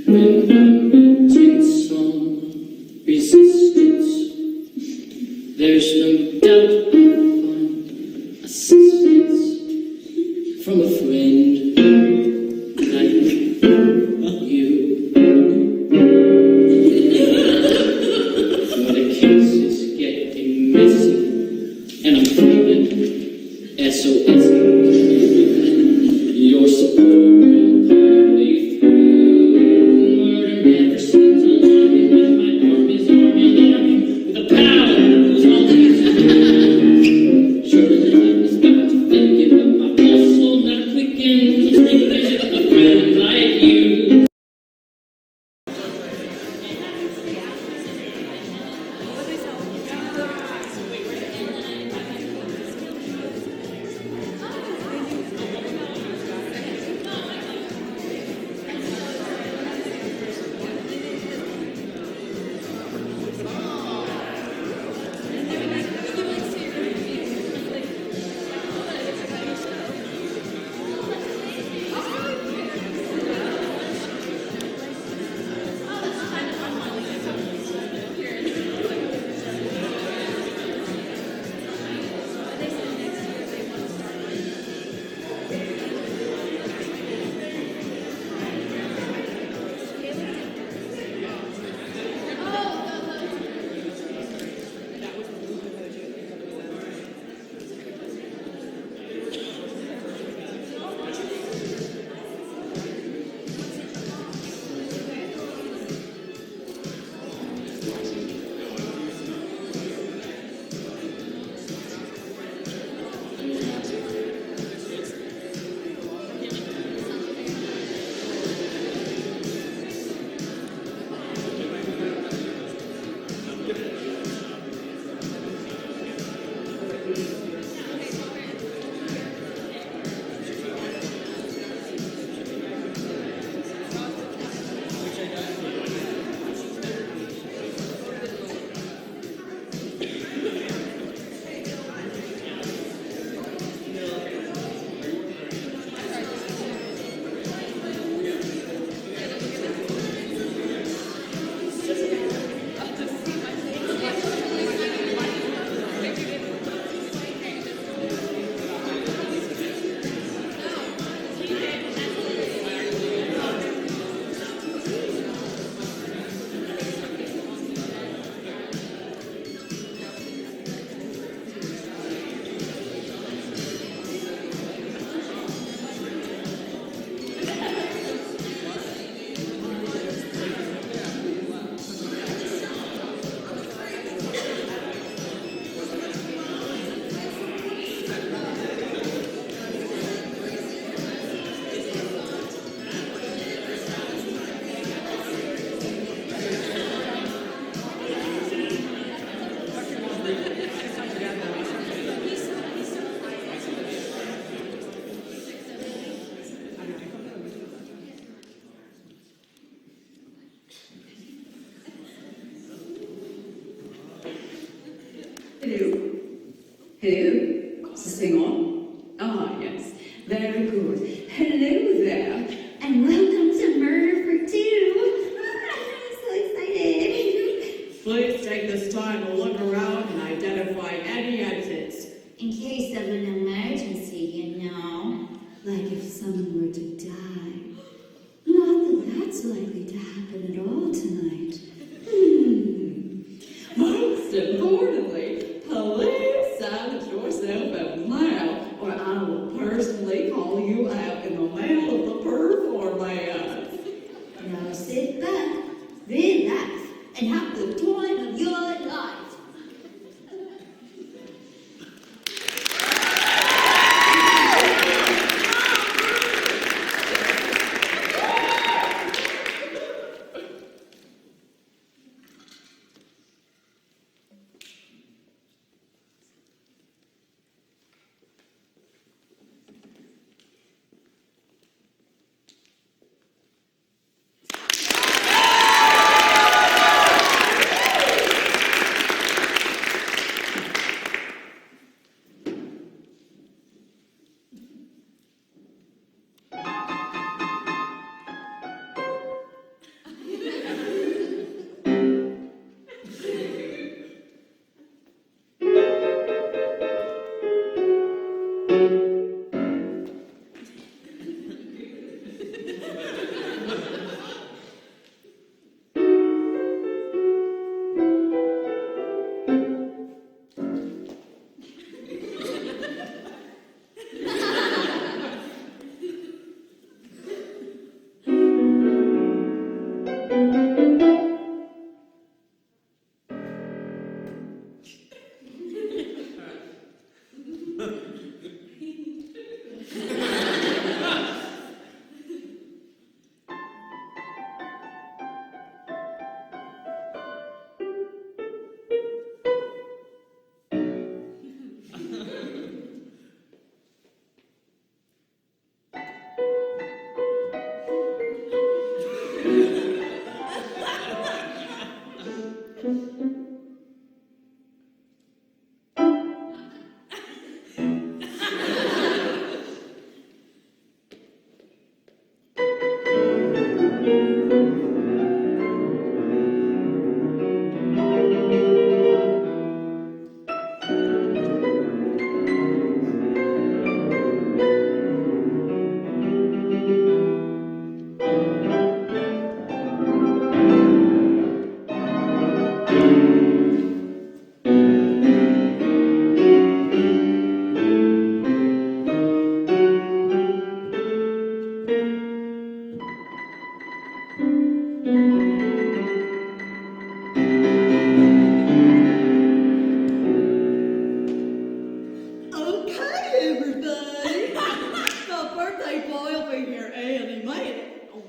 Tints on resistance. There's no doubt I'll find assistance from a friend like you. When the case is getting messy and I'm feeling SOS, your support will pull me through. Murder never seems alarming when my arm is arming with the power who's always surely the time is bound to fake it, but my pulse will not quicken. Take vision of a friend like you. Hello. Hello. Is this thing on? Ah, yes. Very good. Hello there. And welcome to Murder for Two. I'm so excited. Please take this time to look around and identify any exits. In case of an emergency, you know. Like if someone were to die. Not that that's likely to happen at all tonight. Most importantly, police, silence yourself out loud, or I will personally call you out.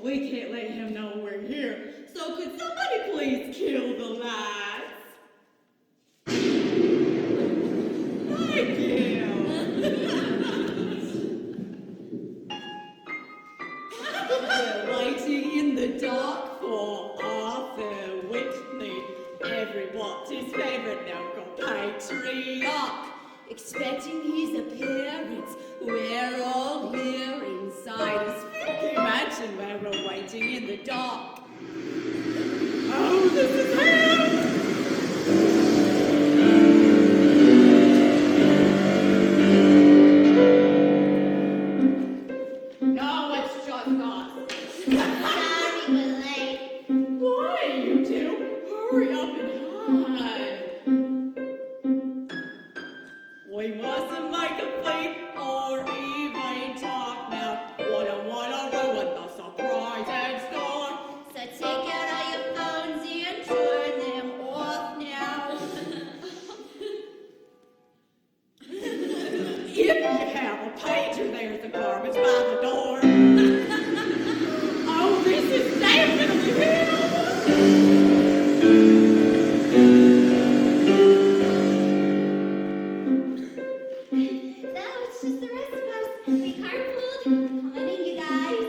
we can't let him know we're here. So could somebody please kill the lights? Thank you. We're waiting in the dark for Arthur Whitney. Everyone's his favorite local patriarch. Expecting his appearance, we're all here inside a spooky mansion where we're waiting in the dark. Oh, this is him! No, it's just us. Sorry we're late. Why, you two? Hurry up and hide. We mustn't make a peep or even talk now. Wanna ruin the surprise in store. So take out all your phones and turn them off now. If you have a pager, there's the garbage by the door. Oh, this is definitely him. No, it's just the rest of us. We carpooled. Coming, you guys.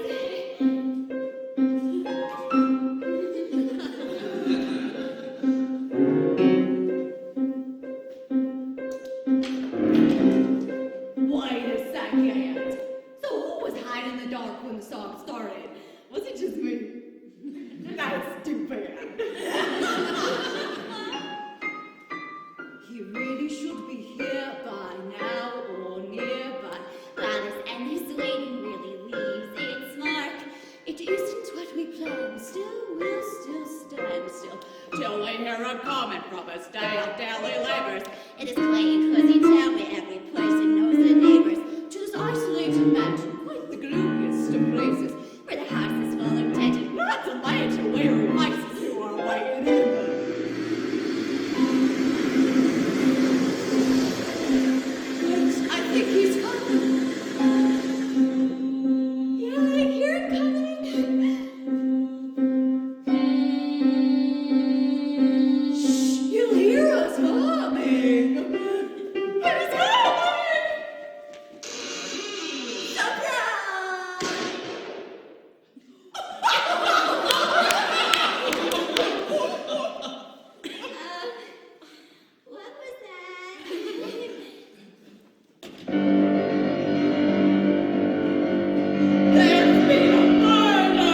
Wait a second. So who was hiding in the dark when the song started? Was it just me? That's too bad. He really should be here by now or nearby. While this endless waiting really leaves its mark. It isn't what we planned. Still, we'll still stand still till we hear a comment from us daily laborers. It is quite a cozy town where every person knows their neighbors. Just isolated mansion, quite the gloomiest of places, Where the house is full of dead. not to mention weary mice who are waiting in the... I think he's coming. Yeah, I hear him coming. Shh, he'll hear us humming. He's coming! Surprise! What was that? There's been a murder!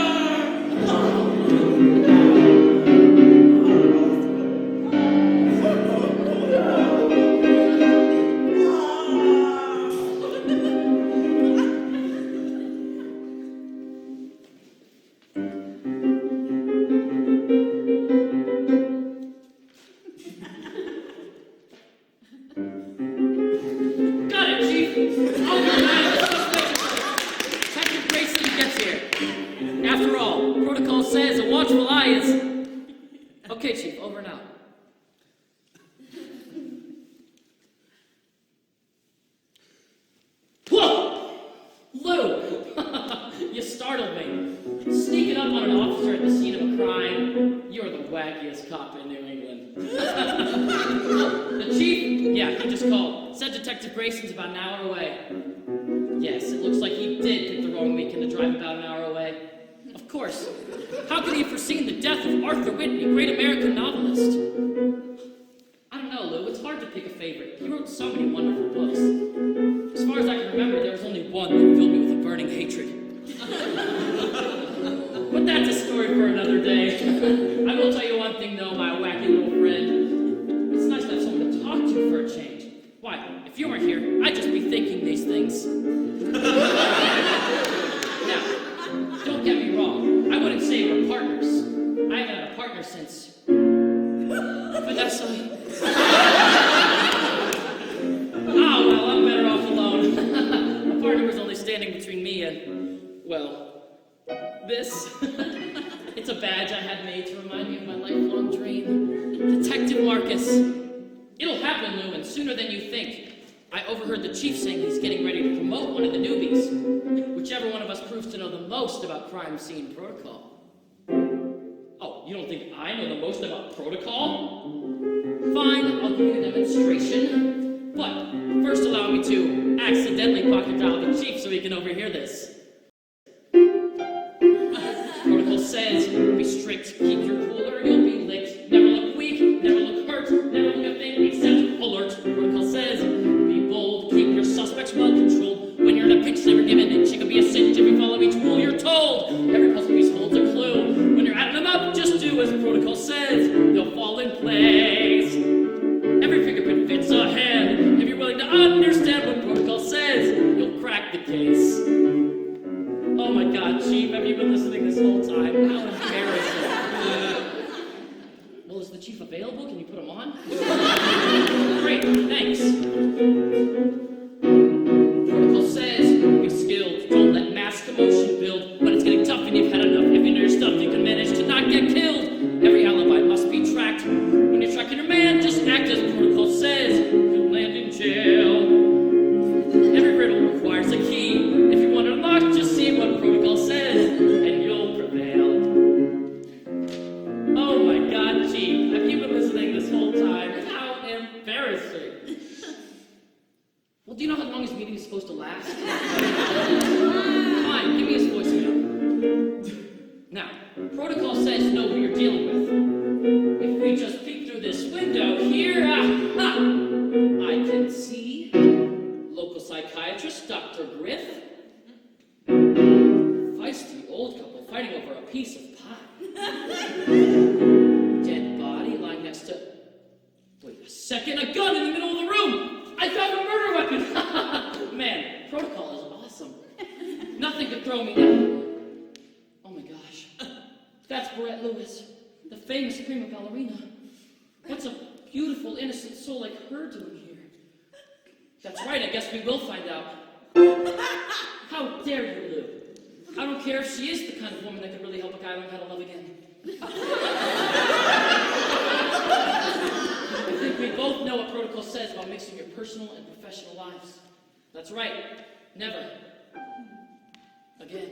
Got it, Chief. On your man, the suspect. Detective Grayson gets here. After all, protocol says a watchful eye is... Okay, Chief, over and out. Whoa! Lou! You startled me. Sneaking up on an officer at the scene of a crime. You're the wackiest cop in New England. The chief? Yeah, he just called. Said Detective Grayson's about an hour away. Yes, it looks like he did pick the wrong weekend to drive about an hour away. Of course. How could he have foreseen the death of Arthur Whitney, great American novelist? I don't know, Lou. It's hard to pick a favorite. He wrote so many wonderful books. As far as I can remember, there was only one that filled me with a burning hatred. But that's a story for another day. I will tell you one thing, though, my wacky little friend. It's nice to have someone to talk to for a change. Why, if you weren't here, I'd just be thinking these things. Now, don't get me wrong. I wouldn't say we're partners. I haven't had a partner since... Vanessa. Oh, well, I'm better off alone. A partner was only standing between me and, well, this. It's a badge I had made to remind me of my lifelong dream. Detective Marcus. It'll happen, Lou, and sooner than you think. I overheard the chief saying he's getting ready to promote one of the newbies. Whichever one of us proves to know the most most about crime scene protocol? Oh, you don't think I know the most about protocol? Fine, I'll give you a demonstration. But first allow me to accidentally pocket dial the chief so he can overhear this. Protocol says, be strict, keep your cool or you'll be licked. Never look weak, never look hurt, never look a thing except alert. Protocol says, be bold, keep your suspects well controlled. When you're in a pinch, never give an inch. It could be a cinch if you follow each rule you're told. Every puzzle piece holds a clue. When you're adding them up, just do as protocol says. They'll fall in place. Every fingerprint fits a hand. If you're willing to understand what protocol says, you'll crack the case. Oh my God, Chief, have you been listening this whole time? How embarrassing. Well, is the chief available? Can you put him on? Great, thanks. Protocol says, be skilled. Don't let mass commotion build. When it's getting tough and you've had enough, if you know your stuff, you can manage to not get killed. Every alibi must be tracked. When you're tracking your man, just act as protocol says. You'll land in jail. Every riddle requires a key. If you want to unlock, just see what protocol says, and you'll prevail. Oh my God, Chief, have you been listening this whole time? How embarrassing. Well, do you know how long his meeting is supposed to last? Fine, give me his voicemail. Now, protocol says know who you're dealing with. If we just peek through this window here, I can see local psychiatrist Dr. Griff. Feisty old couple fighting over a piece of pie. Dead body lying next to... Wait a second, a gun in the middle of the room! I found a murder weapon! Man, protocol is awesome. Nothing could throw me down. Oh my gosh. That's Barrett Lewis, the famous prima ballerina. What's a beautiful, innocent soul like her doing here? That's right, I guess we will find out. How dare you, Lou? I don't care if she is the kind of woman that could really help a guy learn how to love again. I think we both know what protocol says about mixing your personal and professional lives. That's right, never. Again.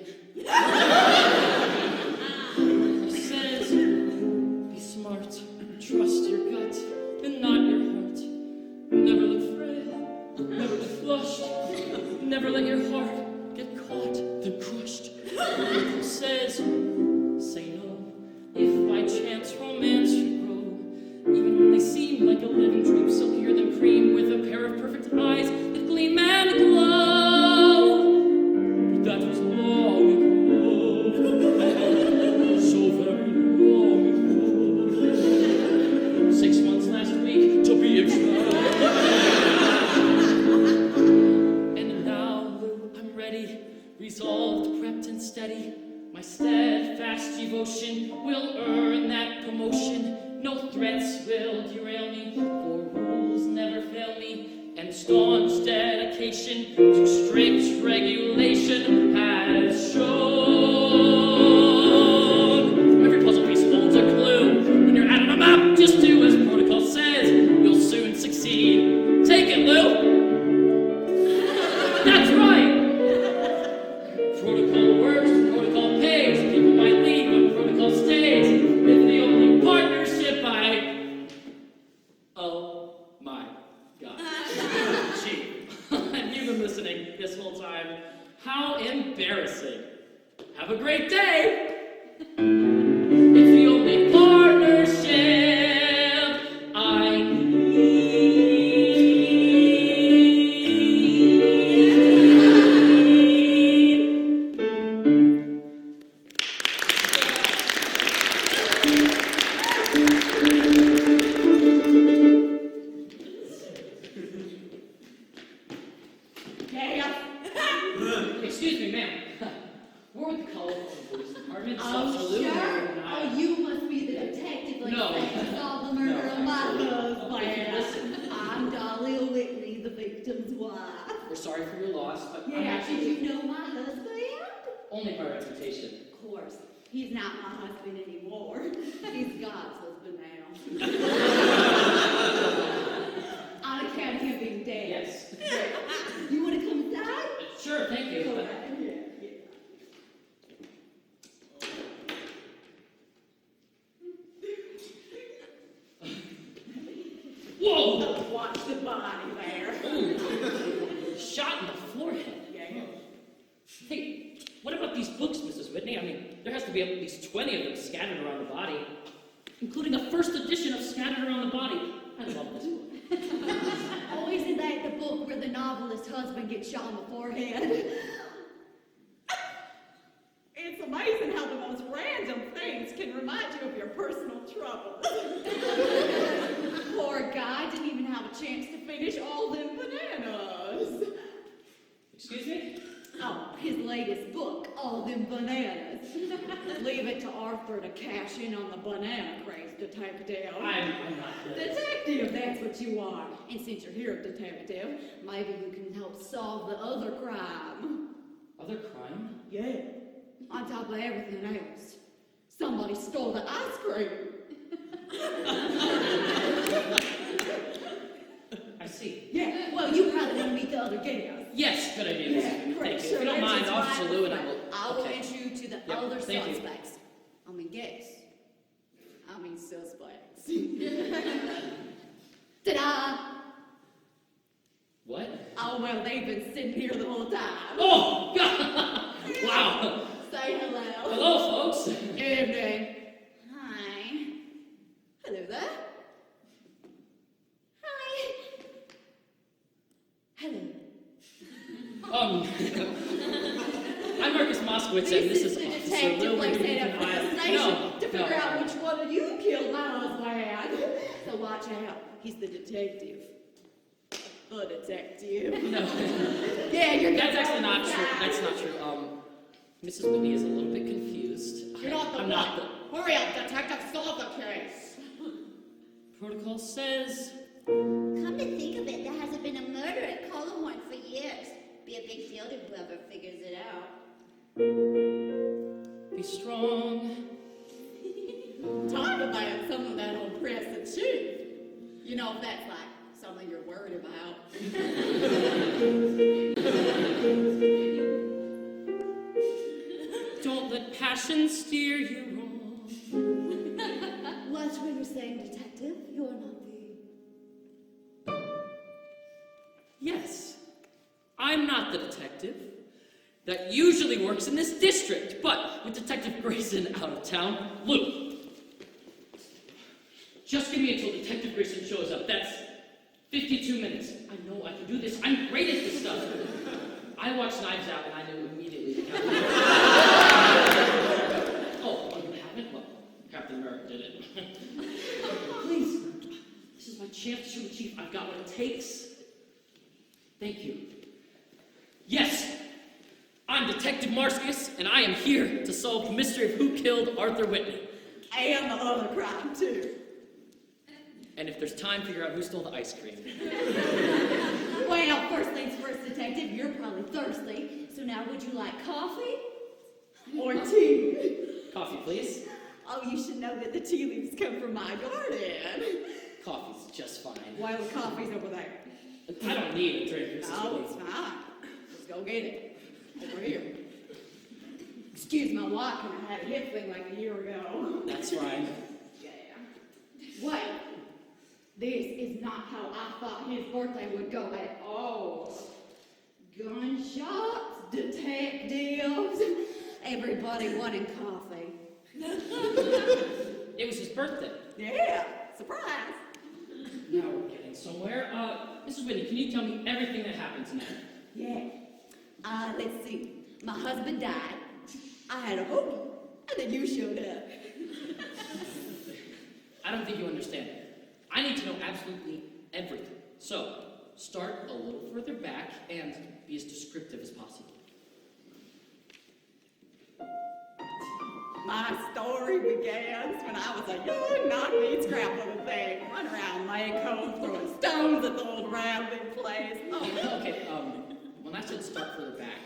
It says, be smart, trust your gut, and not your heart. Never look frail, never get flushed, never let your heart get caught, then crushed. It says, say no, if by chance romance should grow, even when they seem like a living dream, silkier than cream, with a pair of perfect eyes that gleam and glow. But that was long ago, so very long ago. 6 months last week, to be exact. And now, Lou, I'm ready, resolved, prepped, and steady. My steadfast devotion will earn that promotion. No threats will derail me, for rules never fail me, and staunch dedication to strict regulation has shown. Every puzzle piece holds a clue. When you're adding them up, just do as protocol says. You'll soon succeed. Take it, Lou. That's right. Protocol works, protocol pays. People might leave when protocol stays. It's the only partnership Oh my God. Chief, have you been listening this whole time? How embarrassing. Have a great day. It's the only partnership I need. Excuse me, ma'am. We're with the Colorado Police Department. Oh, Absolutely. sure. Oh, you must be the detective like No. that solved the murder of my husband. Listen. I'm Dolly Whitney, the victim's wife. We're sorry for your loss, but I'm Yeah, actually did you know my husband? only by reputation. Of course. He's not my husband anymore. He's God's husband now. On account of him being dead. Yes. You want to come inside? Sure, thank you. Go right ahead. Yeah. Hey, what about these books, Mrs. Whitney? I mean, there has to be at least 20 of them scattered around the body, including a first edition of Scattered Around the Body. I love this one. Oh, isn't that the book where the novelist's husband gets shot in the forehead? It's amazing how the most random things can remind you of your personal troubles. Poor guy didn't even have a chance to finish all them bananas. Excuse me? Oh, his latest book, All Them Bananas. Leave it to Arthur to cash in on the banana craze, detective. I'm not good. Detective, that's what you are. And since you're here, detective, maybe you can help solve the other crime. Other crime? Yeah. On top of everything else, somebody stole the ice cream. I see. Yeah, well, you probably want to meet the other guests. Yes, good idea. Yeah, Thank great. you. If Sure, you don't mind, that's Officer right. Lou and I will... I will Okay. introduce you to the Yep, other thank you. suspects. Suspects. Ta-da! What? Oh, well, they've been sitting here the whole time. Oh, God! Wow. Say hello. Hello, folks. Evening. Hi. Hello there. Hi. Hello. I'm Marcus Moskowitz, and this is the Officer detective Lou. like said at the station to No. figure out which one of you killed my husband. So watch out. He's the detective. The detective. No. Yeah, you're That's getting actually all not the true. time. That's not true. Mrs. Whitney is a little bit confused. You're not the I'm one. not the... Hurry up, detective. Solve the case. Protocol says... Come to think of it, there hasn't been a murder at Colorhorn for years. Be a big deal to whoever figures it out. Be strong. Talk about some of that old press and chief. You know, if that's like something you're worried about. Don't let passion steer you wrong. Watch what you're saying, detective. You're not the... Yes, I'm not the detective that usually works in this district, but with Detective Grayson out of town, Lou. Just give me until Detective Grayson shows up. That's 52 minutes. I know I can do this. I'm great at this stuff. I watched Knives Out and I knew immediately the Captain. Oh, you haven't? Well, Captain America did it. Please, this is my chance to show the chief I've got what it takes. Thank you. Yes, I'm Detective Marcius, and I am here to solve the mystery of who killed Arthur Whitney. And the other crime, too. And if there's time, figure out who stole the ice cream. Well, first things first, detective, you're probably thirsty. So now would you like coffee or tea? Coffee, please. Oh, you should know that the tea leaves come from my garden. Coffee's just fine. Well, the coffee's over there. I don't need a drink, Mrs. No, Whitney. it's fine. Just go get it. Over here. Excuse my walk, and I had a hip thing like a year ago. That's right. Yeah. Well, this is not how I thought his birthday would go at all. Gunshots, detectives, everybody wanting coffee. It was his birthday. Yeah, surprise. Now we're getting somewhere. Mrs. Whitney, can you tell me everything that happened tonight? Yeah. Let's see. My husband died. I had a hoagie, and then you showed up. I don't think you understand. I need to know absolutely everything. So, start a little further back and be as descriptive as possible. My story begins when I was a young, knock-kneed, scrap little thing, running around Lake Home, throwing stones at the old rambling place. Oh, Okay, when I said start further back,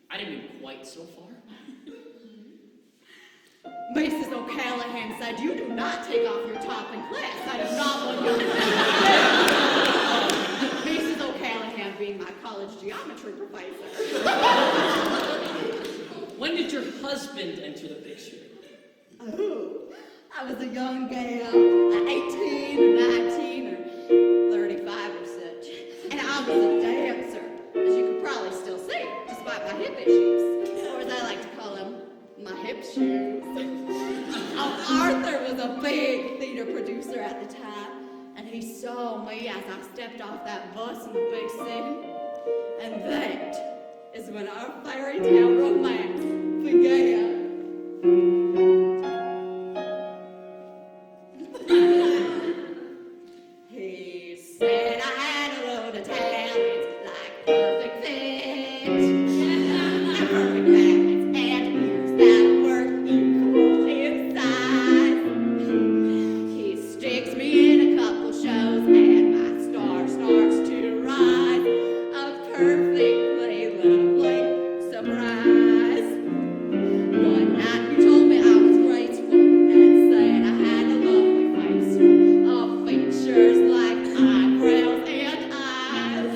I didn't mean quite so far. Mrs. O'Callahan said you do not take off your top in class. I do not want you. Mrs. O'Callahan being my college geometry professor. When did your husband enter the picture? Oh, I was a young gal, 18 or 19 or 35 or such. And I was a dancer, as you could probably still see, despite my hip issues. producer at the time, and he saw me as I stepped off that bus in the big city. And that is when our fairy tale romance began. He said I had a load of talents, like perfect fit, and perfect balance, and moves that work equal in size. He sticks me in a couple shows, and my star starts to rise. A perfectly lovely surprise. One night he told me I was graceful and said I had a lovely face of features like eyebrows and eyes.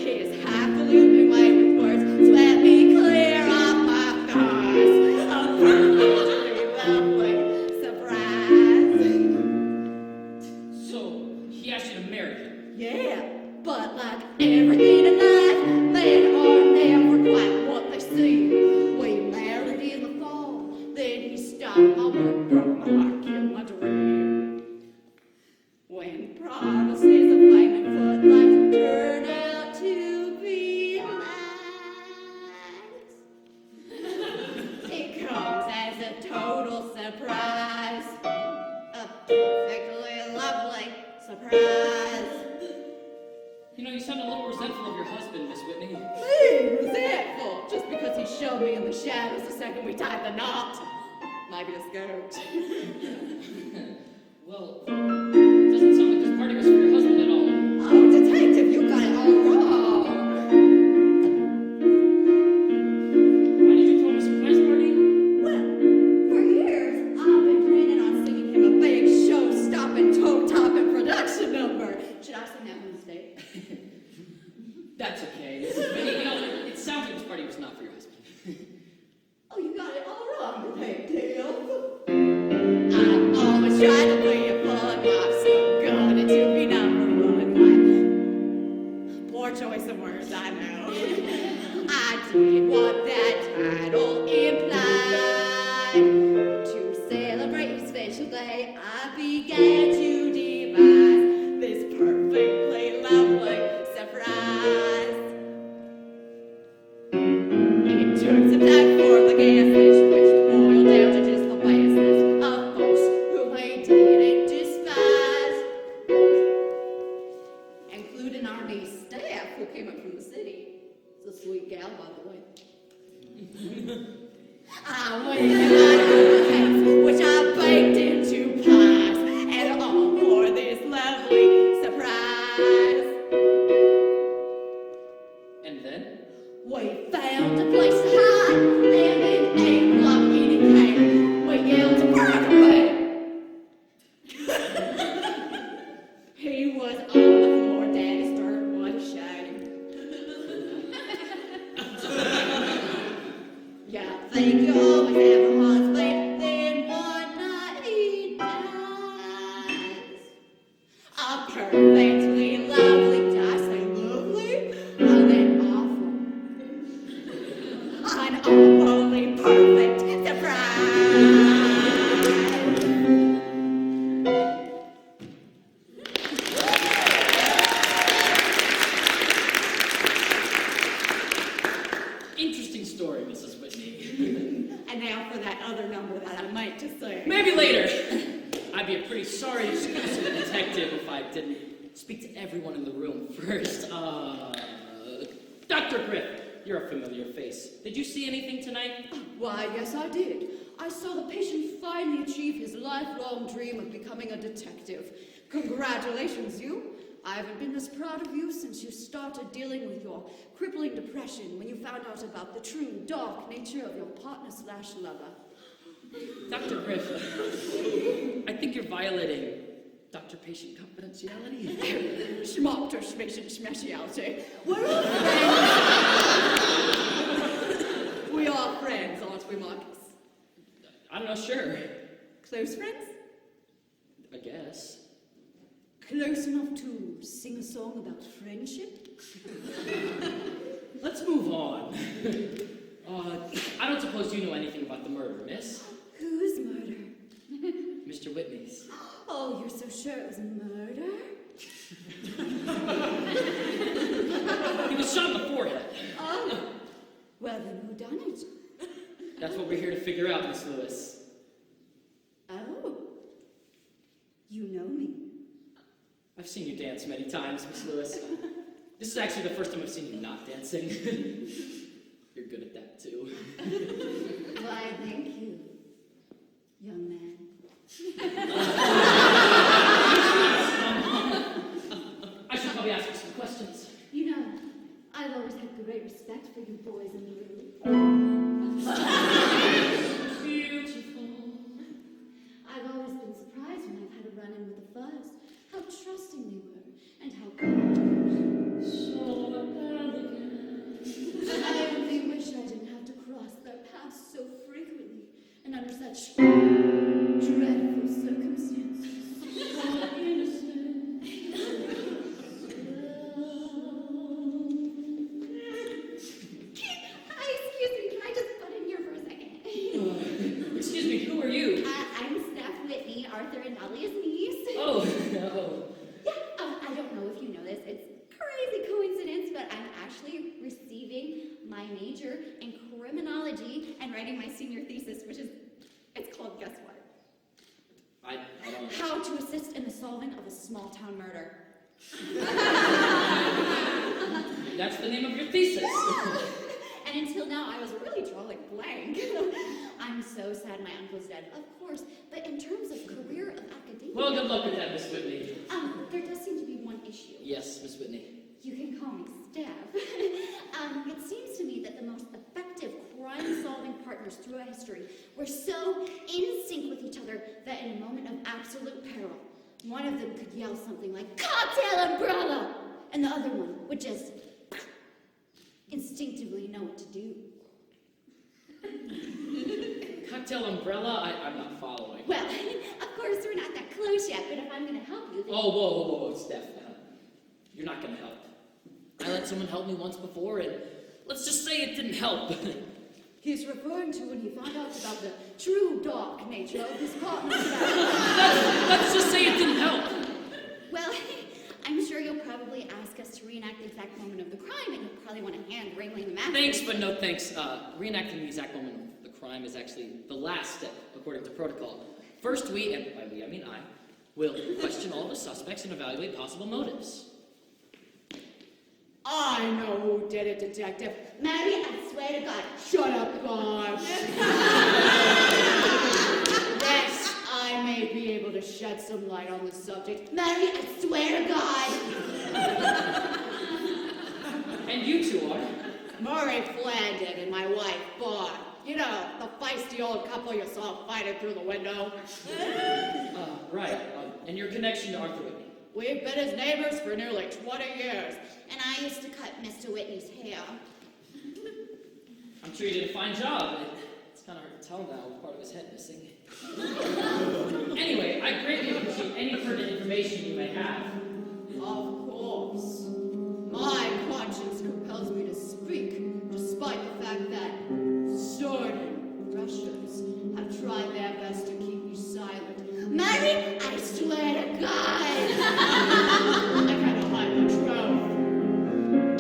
His highfalutin way with words swept me clear off my thighs. A perfectly lovely surprise. So, he asked you to marry him. Yeah, but like everything in life, men are never quite what they seem. We married in the fall, then he stopped my work, broke my heart, killed my dream. When promises of fame and footlights turn out to be lies, it comes as a total surprise. A perfectly lovely surprise. You know, you sound a little resentful of your husband, Miss Whitney. Hey, resentful, just because he showed me in the shadows the second we tied the knot. Maybe a skirt. Well, it doesn't sound like this party was for your husband at all. Oh, detective, you got it all wrong. Why did you throw him a surprise party? Well, for years, I've been planning on singing him a big show-stopping, toe-topping production number. Should I sing that one instead? That's okay. Mrs. Whitney, you know, it sounds like this party was not for your husband. Oh, you got it all wrong, detective. I've always tried to be a fun wife, so good at to be number one wife. Poor choice of words, I know. I did what that title implied. To celebrate his special day, I began to devise this perfectly lovely surprise. It took some time for the gas station, which boiled down to just the baseness of folks whom they didn't despise, including our new staff who came up from the city. It's a sweet gal, by the way. I went and got cakes, which I baked into pies, and all for this lovely surprise. And then? We found a place to hide, and in 8 o'clock in it came. We yelled to break away. He was on the floor, Daddy's bird was shame. Yeah, think you always have a husband, then one night he dies. A perfectly lovely, did I say lovely? Oh, then awful. An awfully perfect surprise. Interesting story, Mrs. Whitney. And now for that other number that I meant to say. Maybe later. I'd be a pretty sorry exclusive detective if I didn't speak to everyone in the room first. Dr. Griff, you're a familiar face. Did you see anything tonight? Why, yes, I did. I saw the patient finally achieve his lifelong dream of becoming a detective. Congratulations, you. I haven't been as proud of you since you started dealing with your crippling depression when you found out about the true, dark nature of your partner/lover. Dr. Griff, I think you're violating doctor-patient confidentiality. Schmockter speciality. We're all friends. We are friends, aren't we, Marcus? I don't know, sure. Close friends? I guess. Close enough to sing a song about friendship? Let's move on. I don't suppose you know anything about the murder, miss? Whose murder? Mr. Whitney's. sure it was murder? He was shot in the forehead. Oh, well then who done it? That's what we're here to figure out, Miss Lewis. Oh, you know me. I've seen you dance many times, Miss Lewis. This is actually the first time I've seen you not dancing. You're good at that, too. Why, thank you, young man. I should probably ask you some questions. You know, I've always had great respect for you boys in the room. Beautiful. I've always been surprised when I've had a run-in with the Fuzz, how trusting they were, and how kind. So elegant. I only wish I didn't have to cross their paths so frequently, and under such dreadful circumstances. So innocent. Hi, excuse me, can I just butt in here for a second? Excuse me, who are you? I'm Steph Whitney, Arthur and Dahlia's niece. Oh, no. Yeah, I don't know if you know this. It's crazy coincidence, but I'm actually receiving my major in criminology and writing my senior thesis, it's called, guess what? I don't. How to assist in the solving of a small-town murder. That's the name of your thesis. And until now, I was really drawing blank. I'm so sad my uncle's dead, of course, but in terms of career of academia... Well, good luck with that, Miss Whitney. There does seem to be one issue. Yes, Miss Whitney. You can call me Steph. It seems to me that the most effective crime-solving partners throughout history were so in sync with each other that in a moment of absolute peril, one of them could yell something like, "Cocktail umbrella!" and the other one would just instinctively know what to do. Cocktail umbrella? I'm not following. Well, of course, we're not that close yet, but if I'm going to help you, then... Oh, whoa, Steph. You're not going to help. I let someone help me once before, and let's just say it didn't help. He's referring to when he found out about the true dark nature of his partner's Let's just say it didn't help. Well, I'm sure you'll probably ask us to reenact the exact moment of the crime, and you'll probably want a hand wrangling the master. Thanks, but no thanks. Reenacting the exact moment of the crime is actually the last step, according to protocol. First, we, and by we I mean I, will question all the suspects and evaluate possible motives. I know who did it, Detective. Mary, I swear to God. Shut up, Bob. Yes, I may be able to shed some light on the subject. Mary, I swear to God. And you two are? Murray Flandin and my wife, Barb. You know, the feisty old couple you saw fighting through the window. Right. And your connection to Arthur Whitney? We've been his neighbors for nearly 20 years. And I used to cut Mr. Whitney's hair. I'm sure you did a fine job. It's kind of hard to tell now with part of his head missing. Anyway, I greatly appreciate any pertinent information you may have. Of course. My conscience compels me to speak, despite the fact that certain Russians have tried their best to keep me silent. Mary, I swear to God. I kind of hide the truth.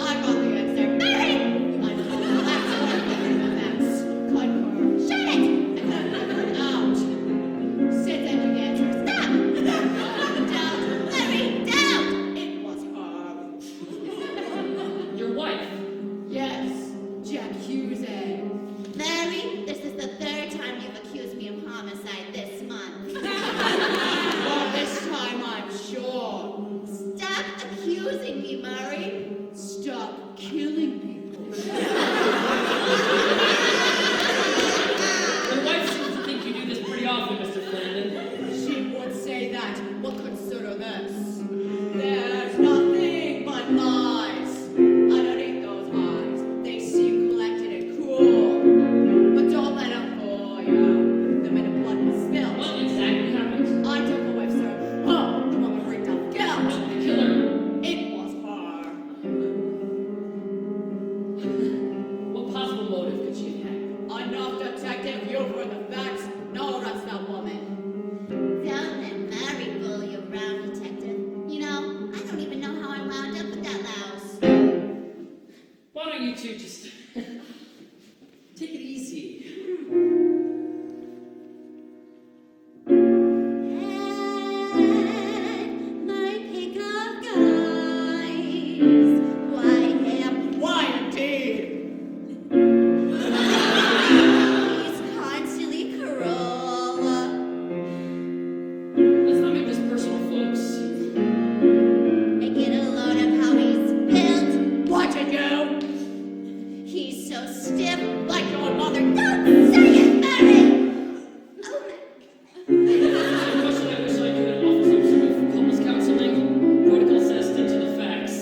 I got the answer. Mary! That's what I'm giving the mess. Concur. Shut it! Out. Sit and the answer. Stop! Don't! Mary, don't! It was her. Your wife? Yes, Jack Hughes. Mary, this is the third time you've accused me of homicide this month. Well, this time I'm sure. Stop accusing me, Murray. Stop killing people. Your wife seems to think you do this pretty often, Mr. Flandin. She would say that, but consider this. There's nothing but lies. Underneath those eyes, they seem collected and cool. But don't let them fool you. The minute blood was spilled, What exactly happened? I took the wife, sir. Huh, the woman freaked out. Guilt. The killer? It was her. What possible motive could she have had? Enough, detective. You've heard the facts. No, that's that woman. Don't let Mary fool you around stiff like your mother. Don't say it, Mary! Oh, I wish I could offer some sort of couples counseling. Protocol says stick to the facts.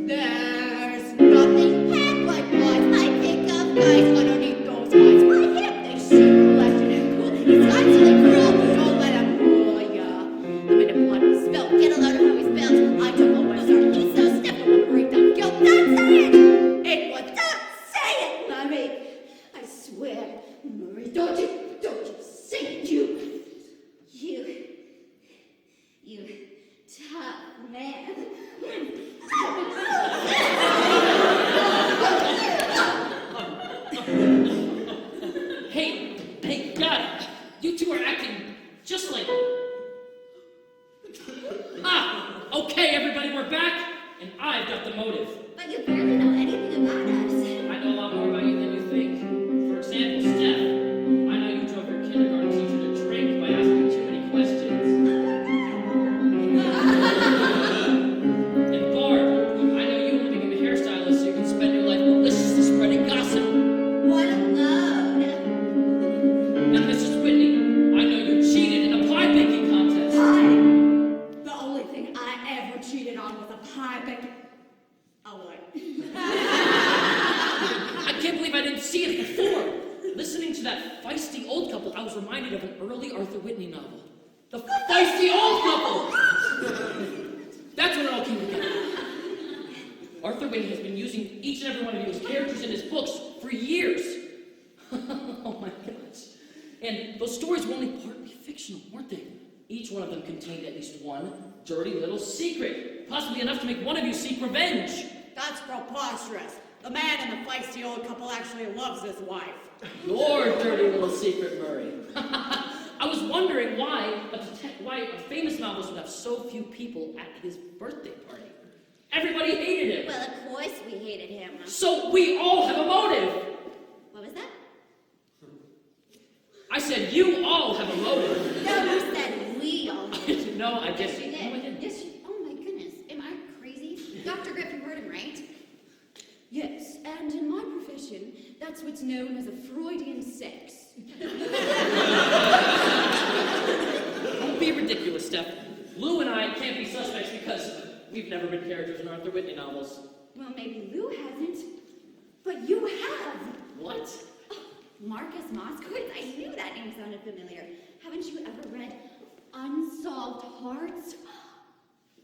there's nothing half like boys. I pick up guys underneath those eyes. My hip, they seem collected and cool. He's actually cruel. Don't let him fool ya. The minute blood was spilled, get a load of how he's built. I took a wizard. He's so stiff, it will break down guilt. Don't say it! It was, don't say it, Murray! I swear, Murray, don't you say it, you tough man. Hey, God, you two are acting just like... Okay, everybody, we're back, and I've got the motive. But you barely know anything about us. I know a lot more about you than you think. For example, Steph, I know you drove your kindergarten teacher to drink by asking too many questions. And Barb, I know you want to become a hairstylist so you can spend your life maliciously spreading gossip. What a load. And Mrs. Whitney, I know you cheated in a pie baking contest. The only thing I ever cheated on was a pie baking. Oh, wait. I can't believe I didn't see it before. Listening to that feisty old couple, I was reminded of an early Arthur Whitney novel. The feisty old couple! That's when it all came together. Arthur Whitney has been using each and every one of you as characters in his books for years. Oh my gosh. And those stories were only partly fictional, weren't they? Each one of them contained at least one dirty little secret, possibly enough to make one of you seek revenge. That's preposterous. The man in the feisty old couple actually loves his wife. Your dirty little secret, Murray. I was wondering why a famous novelist would have so few people at his birthday party. Everybody hated him. Well, of course we hated him. So we all have a motive. What was that? I said you all have a motive. No, you said we all hated him. No, I Yes, didn't. you did. No, I didn't. Yes, you... Oh my goodness. Am I crazy? Dr. Griff, you heard him, right? Yes, and in my profession, that's what's known as a Freudian sex. Don't be ridiculous, Steph. Lou and I can't be suspects because we've never been characters in Arthur Whitney novels. Well, maybe Lou hasn't, but you have. What? Oh, Marcus Moskowitz? I knew that name sounded familiar. Haven't you ever read Unsolved Hearts?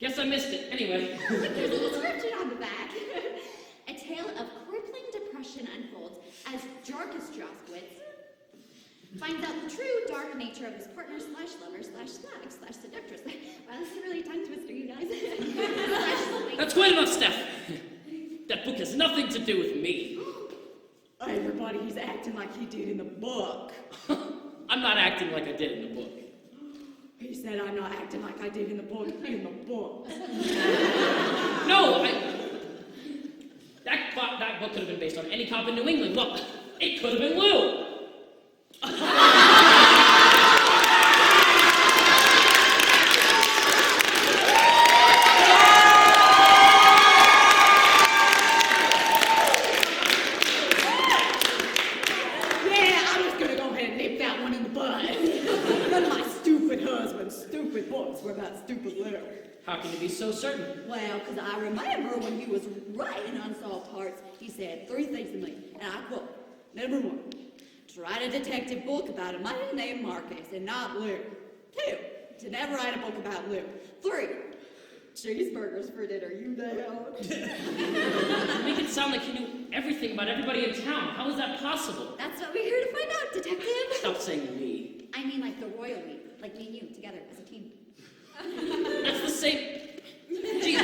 Guess I missed it. Anyway. There's a description on the back. A tale of crippling depression unfolds as Jarkus Joskowitz finds out the true dark nature of his partner / lover / slag / seductress. Wow, this is really a tongue twister, you guys. That's quite enough, Steph. That book has nothing to do with me. Everybody, he's acting like he did in the book. I'm not acting like I did in the book. He said I'm not acting like I did in the book. No, That book could have been based on any cop in New England. Look, it could have been Lou. Yeah, I'm just gonna go ahead and nip that one in the bud. None of my stupid husband's stupid books were about stupid Lou. How can you be so certain? Well, because I remember when he was writing Unsolved Hearts, he said 3 things to me, and I quote, number 1, to write a detective book about a man named Marcus and not Lou. 2, to never write a book about Lou. 3, cheeseburgers for dinner, you know. You make it sound like you knew everything about everybody in town. How is that possible? That's what we're here to find out, detective. Stop saying me. I mean like the royal we, like me and you, together as a team. That's the same... Gee,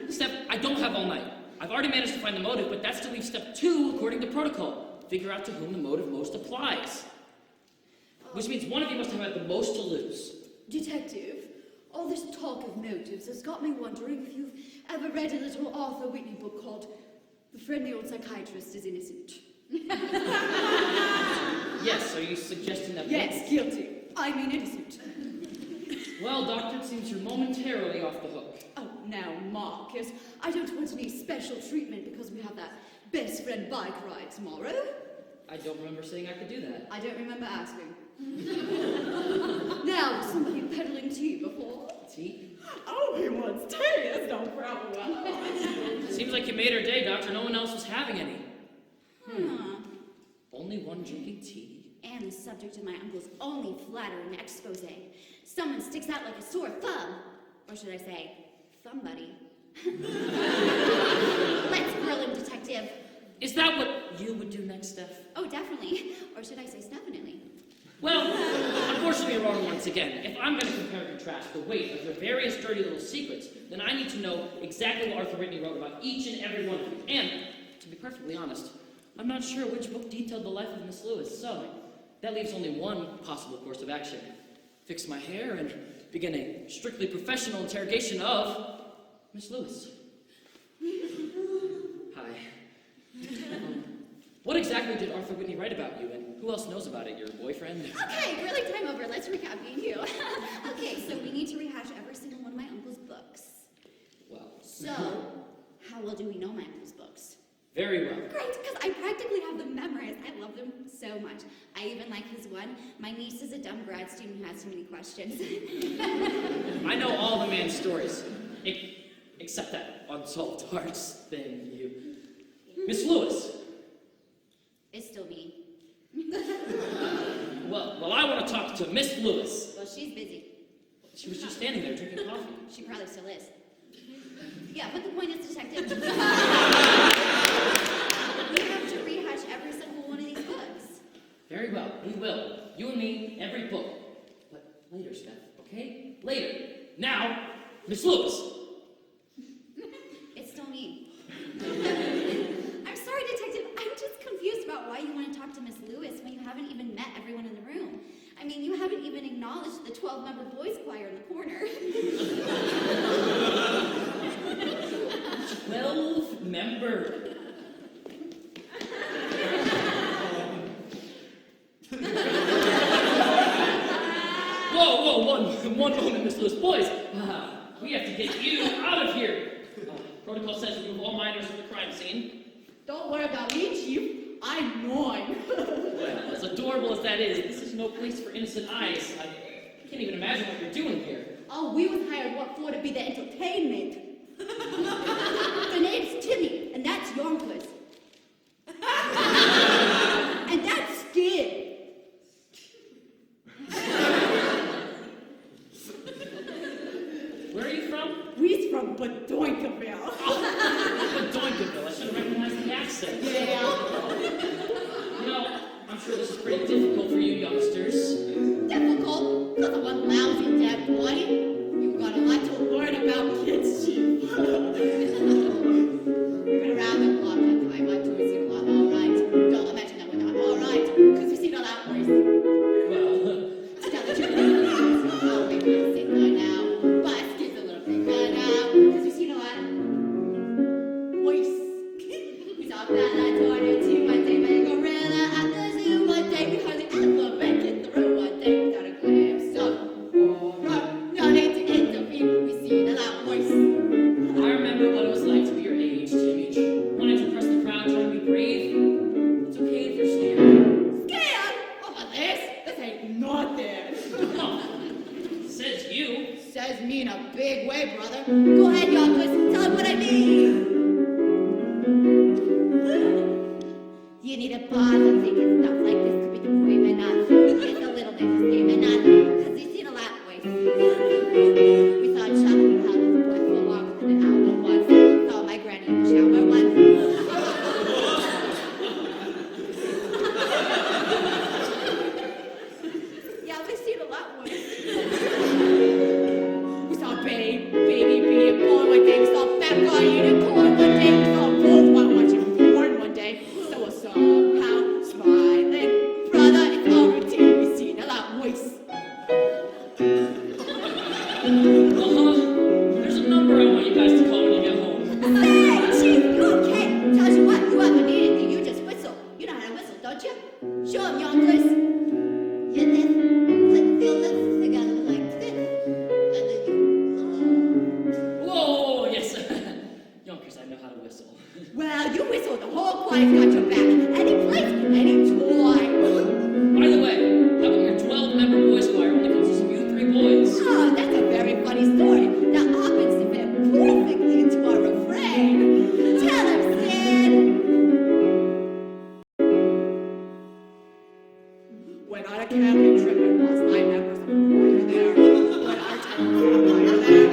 Steph, I don't have all night. I've already managed to find the motive, but that still leaves step 2 according to protocol. Figure out to whom the motive most applies. Which means one of you must have had the most to lose. Detective, all this talk of motives has got me wondering if you've ever read a little Arthur Whitney book called The Friendly Old Psychiatrist is Innocent. Yes, are you suggesting that... Yes, guilty. I mean innocent. Well, Doctor, it seems you're momentarily off the hook. Oh, now, Marcus, I don't want any special treatment because we have that best friend bike ride tomorrow. I don't remember saying I could do that. I don't remember asking. Now, was somebody peddling tea before? Tea? Oh, he wants tea, that's no problem. Seems like you made her day, Doctor. No one else was having any. Only one drinking tea? And the subject of my uncle's only flattering expose. Someone sticks out like a sore thumb. Or should I say, thumb buddy. Let's grill him, detective. Is that what you would do next, Steph? Oh, definitely. Or should I say definitely? Well, unfortunately you're wrong once again. If I'm going to compare and contrast the weight of your various dirty little secrets, then I need to know exactly what Arthur Whitney wrote about each and every one of you. And, to be perfectly honest, I'm not sure which book detailed the life of Miss Lewis, so that leaves only one possible course of action. Fix my hair and begin a strictly professional interrogation of Miss Lewis. Hi. What exactly did Arthur Whitney write about you, and who else knows about it? Your boyfriend? Okay, grilling time over. Let's recap me and you. Okay, so we need to rehash every single one of my uncle's books. Well, So, how well do we know my uncle's books? very well. Great, because I practically have them memorized. I love them so much. I even like his one. My niece is a dumb grad student who has too many questions. I know all the man's stories, except that unsolved hearts thing, you... Miss Lewis. It's still me. Well, I want to talk to Miss Lewis. Well, she's busy. She was just standing there drinking coffee. She probably still is. Yeah, but the point is, detective, we have to rehash every single one of these books. Very well, we will. You and me, every book. But later, Steph, okay? Later. Now, Miss Lewis. It's still me. I'm sorry, detective. I'm just confused about why you want to talk to Miss Lewis when you haven't even met everyone in the room. I mean, you haven't even acknowledged the 12-member boys' choir in the corner. 12-member. Whoa, one moment, Miss Lewis. Boys, we have to get you out of here. Protocol says remove all minors from the crime scene. Don't worry about me, Chief. I'm 9. Well, as adorable as that is, this is no place for innocent eyes. I can't even imagine what you're doing here. Oh, we was hired what for to be the entertainment. The name's Timmy, and that's Yonkers. And that's Skid. Where are you from? We's from Badoinkaville. Doinkaville. I should have recognized the accent. Yeah. You know, I'm sure this is pretty difficult for you youngsters. Difficult, because I'm a lousy dead boy. You've got a lot to learn about kids, Chief. We've been around the block like 5 months, we've seen a lot, all right. Don't imagine that we're not all right, because we've seen a lot worse. Well, To tell the truth, oh, maybe it's sick by now, but Skid's a little bit better now, because we've seen a lot worse. We saw a fella tornado too one day, met a gorilla at the zoo one day, we hardly ever make it through one day without a glimpse of horror. No need to intervene, we've seen a lot worse. I remember what it was like to be your age, Timmy. Wanting to impress the crowd, trying to be brave. It's okay if you're scared. Scared? Over this? This ain't nothing. Oh, says you. Says me in a big way, brother. Go ahead, Yonkers, tell him what I mean. You need a bother thinking stuff like this could be the brave enough. It's a little bit brave enough, because you've seen a lot worse. We saw Chuck how this boy for longer than an hour once. Saw my granny in the shower once. Yeah, we've seen a lot worse. We saw baby being born one day. We saw fat guy eating corn one day. We saw both while watching porn one day. So we're somehow smiling. Brother, it's all routine. We've seen a lot worse. you whistle, the whole choir's got your back. Any place, any toy. By the way, how about your 12-member boys choir only consists of you 3 boys? Oh, that's a very funny story. That happens to fit perfectly into our refrain. Tell him, Sid. When on a camping trip, we lost 9 members of the choir there. When our town was on fire there.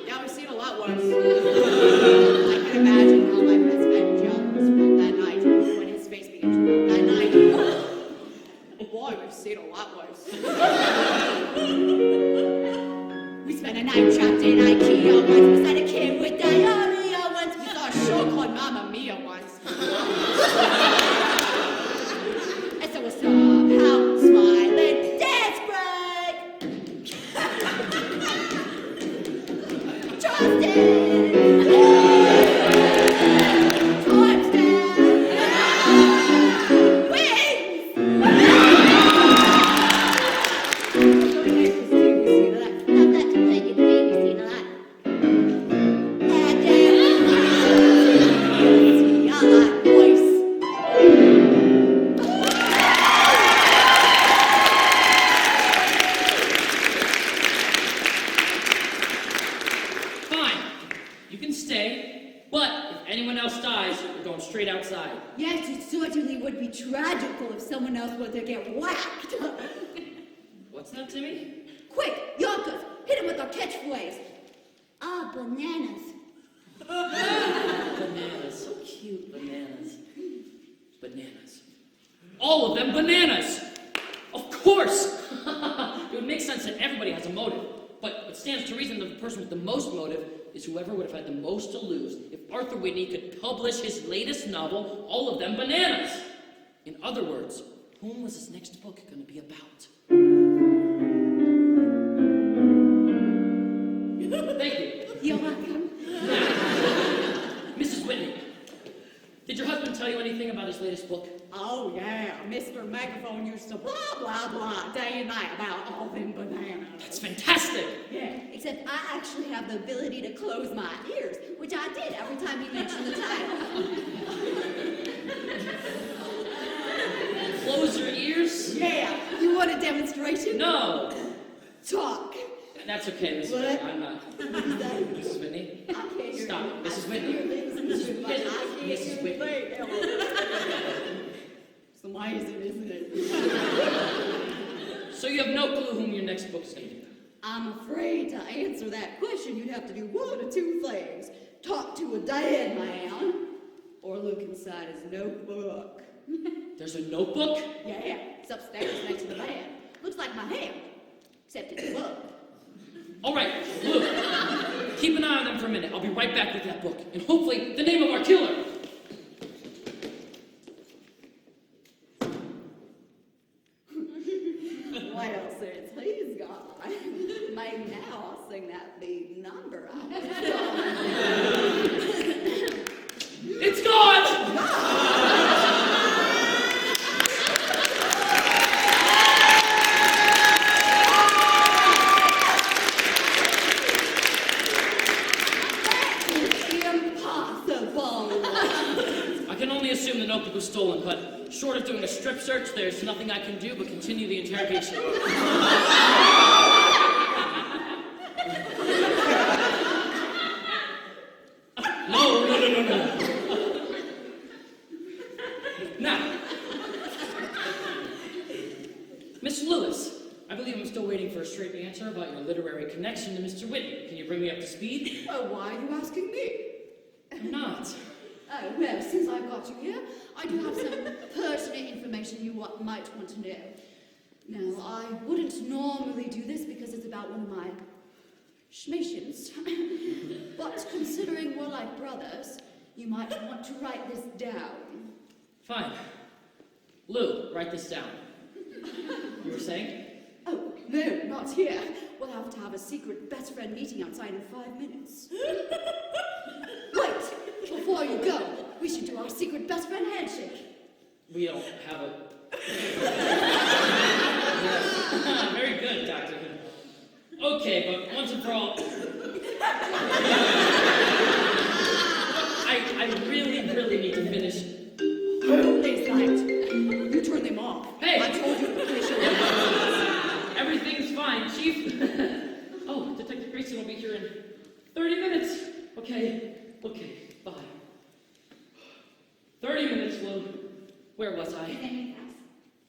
Yeah, we've seen a lot worse. I can imagine how my best friend John was felt that night when his face began to melt that night. Boy, we've seen a lot worse. We spent a night trapped in IKEA once. Beside a kid with diarrhea once. We saw a show called Mamma Mia once. And so we're somehow smiling. Dance break! Justin! Time's down! Wings! Love that complaining baby scene a lot. Fine. You can stay, but if anyone else dies, you're going straight outside. Yes, it certainly would be tragical if someone else were to get whacked. What's that, Timmy? Quick, Yonkers, hit him with our catchphrase. Ah, bananas. Bananas. So cute, bananas. Bananas. All of them bananas! Of course! It would make sense that everybody has a motive. But it stands to reason that the person with the most motive is whoever would have had the most to lose if Arthur Whitney could publish his latest novel, All of Them Bananas. In other words, whom was his next book going to be about? Thank you. You're welcome. Mrs. Whitney, did your husband tell you anything about his latest book? Oh, yeah, Mr. Megaphone used to blah, blah, blah, day and night about all them bananas. That's fantastic! Yeah, except I actually have the ability to close my ears, which I did every time he mentioned the title. Close your ears? Yeah, you want a demonstration? No! Talk. That's okay, Mrs. What? Whitney. I'm not. What is that? Mrs. Whitney? I can't hear Stop. you. Mrs. I Whitney. hear things, Mrs. but Whitney. I can't Mrs. hear Whitney. It's amazing, isn't it? So you have no clue whom your next book is going to be? I'm afraid to answer that question, you'd have to do one of two things. Talk to a dead man, or look inside his notebook. There's a notebook? Yeah, it's upstairs next to the bed. Looks like my hand, except it's a book. All right, Luke, keep an eye on them for a minute. I'll be right back with that book. And hopefully, the name of our killer. Well, since he's gone, maybe now I'll sing that big number I was It's gone! impossible. I can only assume the notebook was stolen, but short of doing a strip search, there's nothing I can do but continue the interrogation. No. Now, Miss Lewis, I believe I'm still waiting for a straight answer about your literary connection to Mr. Whitney. Can you bring me up to speed? Oh, why are you asking me? I'm not. Oh, well, since I've got you here, I do have some pertinent information you might want to know. Now, I wouldn't normally do this because it's about one of my schmations. But considering we're like brothers, you might want to write this down. Fine. Lou, write this down. You were saying? Oh, no, not here. We'll have to have a secret best friend meeting outside in 5 minutes. Wait, before you go, we should do our secret best friend handshake. We don't have a... Yes. Very good, Doctor. Okay, but once and for all... I I really need to finish. Who is that? You turn them off. Hey! I told you to finish your Everything's fine, Chief. Oh, Detective Grayson will be here in 30 minutes. Okay, bye. 30 minutes, Lou. Where was I? Examining house.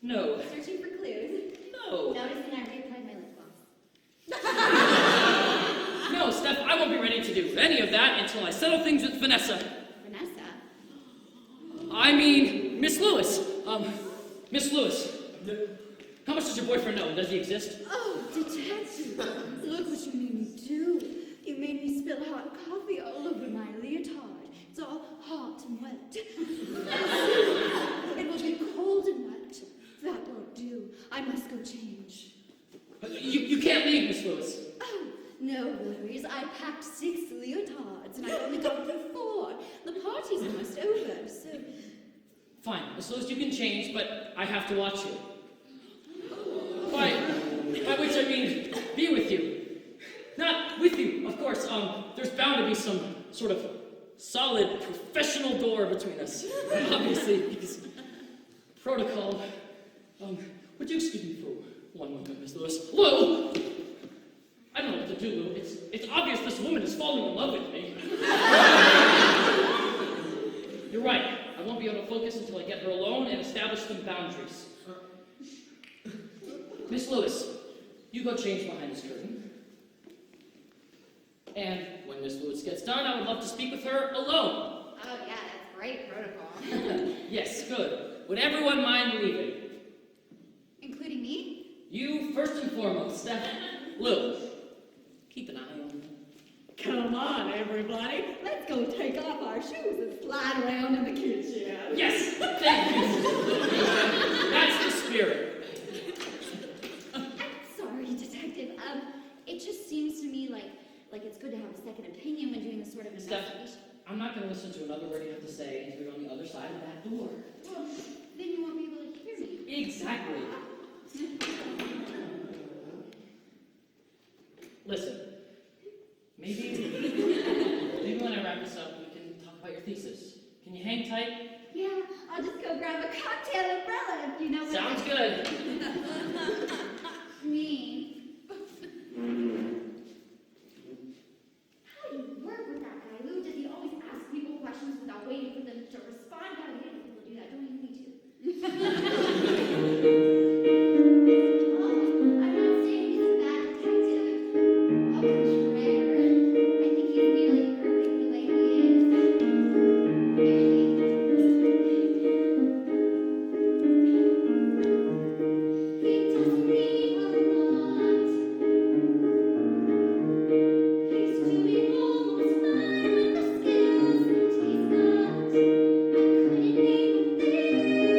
No. Searching for clues. No. Noticing I reapplied my lip gloss. No, Steph, I won't be ready to do any of that until I settle things with Vanessa. Vanessa? I mean, Miss Lewis. Miss Lewis. How much does your boyfriend know? Does he exist? Oh, detective, look what you made me do. You made me spill hot coffee all over my leotard. It's all hot and wet. It will get cold and wet. That won't do. I must go change. You can't leave, Miss Lewis. Oh, no worries. I packed 6 leotards and I've only gone through 4. The party's almost over, so... Fine, Miss Lewis, you can change, but I have to watch you. By which I mean, be with you. Not with you, of course. There's bound to be some sort of solid professional door between us. Obviously, because protocol. Would you excuse me for one moment, Miss Lewis? Lou! I don't know what to do, Lou. It's obvious this woman is falling in love with me. You're right. I won't be able to focus until I get her alone and establish some boundaries. Miss Lewis, you go change behind this curtain. And when Miss Lewis gets done, I would love to speak with her alone. Oh yeah, that's great protocol. Yes, good. Would everyone mind leaving? Including me? You first and foremost, Steph. Lou, keep an eye on her. Come on, everybody. Let's go take off our shoes and slide around in the kitchen. Yes, thank you. That's the spirit. I'm sorry, detective. It just seems to me like it's good to have a second opinion when doing this sort of Steph, investigation. I'm not going to listen to another word you have to say until you're on the other side of that door. Well, then you won't be able to hear me. Exactly. Listen, maybe when I wrap this up, we can talk about your thesis. Can you hang tight? Yeah, I'll just go grab a cocktail umbrella if you know what Sounds I good. mean. How do you work with that guy, Lou? Does he always ask people questions without waiting for them to respond? God, I hate when people do that. Don't you need to? Oh, I'm not saying he's a bad detective. Oh, Trevor. I think he's nearly perfect the way he is. He doesn't need a lot. He's doing almost fine with the skills that he's got. I couldn't name a thing except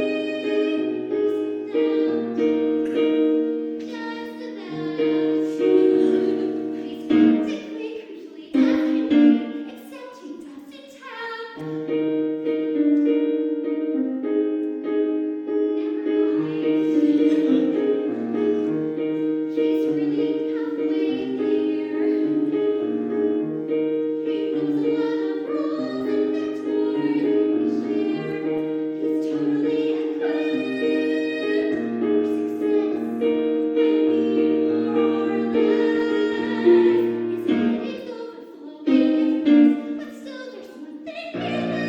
he's practically complete as can be, except he doesn't have. Never mind. He's really halfway there. He knows a lot of rules and that's more than we share. He's totally equipped for success. I mean, more or less. His head is overflowing with praise, but still there's one thing he lacks.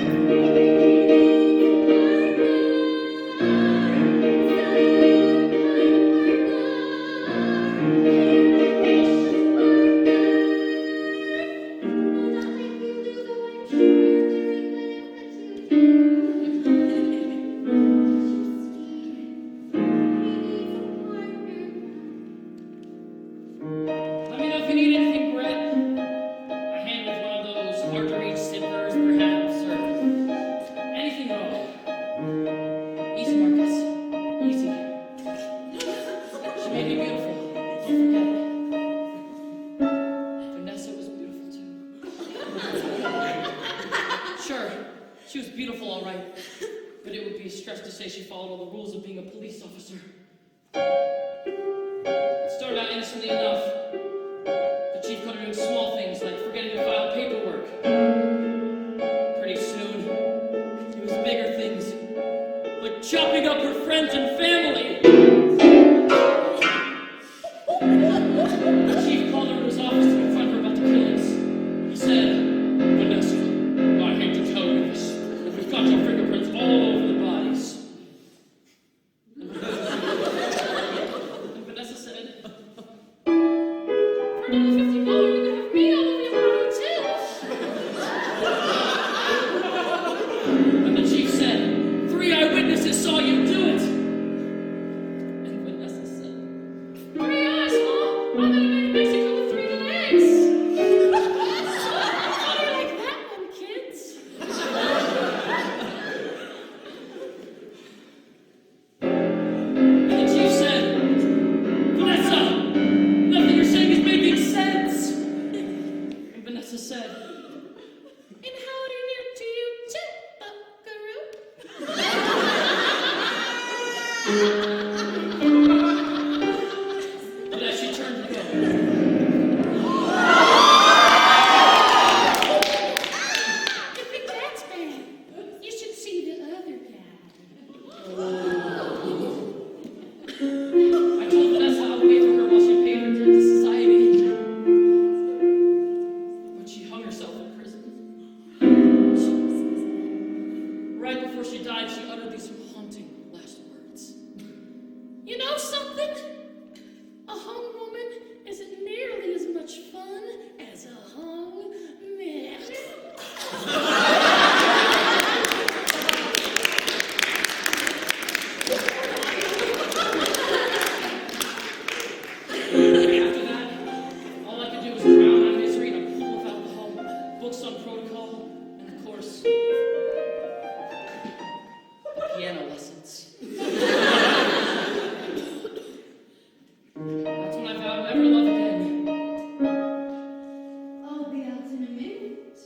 Let me know if you need anything, Brett. A hand with one of those hard-to-reach Synders, perhaps, or anything at all. Easy, Marcus. Easy. She made me beautiful. Don't forget. Vanessa was beautiful, too. Sure, she was beautiful, all right. But it would be a stretch to say she followed all the rules of being a police officer. It started out innocently enough. The chief caught her doing small things like forgetting to file paperwork. Pretty soon, chopping up her friends and family. The chief called her to his office to confront her about the killings. He said, Vanessa, I hate to tell you this, but we've got your fingerprints all over the bodies. And Vanessa said, for another $50, you can have me all over your body too. And the chief said, 3 eyewitnesses saw you do it. And Vanessa said, 3 eyes, huh? I'm gonna make Mexico with 3 legs. How do you like that one, kids? And the chief said, Vanessa, nothing you're saying is making sense. And Vanessa said, and howdy to you too, buckaroo. And as she turned to go, the big cat's man. You should see the other cat. I told Vanessa I would wait for her while she paid her debt to society. When she hung herself in prison. Right before she died, she uttered these haunting last words. You know something? A hung woman isn't nearly as much fun as a hung man. After that, all I could do was drown my misery in a pool of alcohol, books on protocol, and of course, the piano lessons. That's when I vowed never to love again. I'll be out in a minute.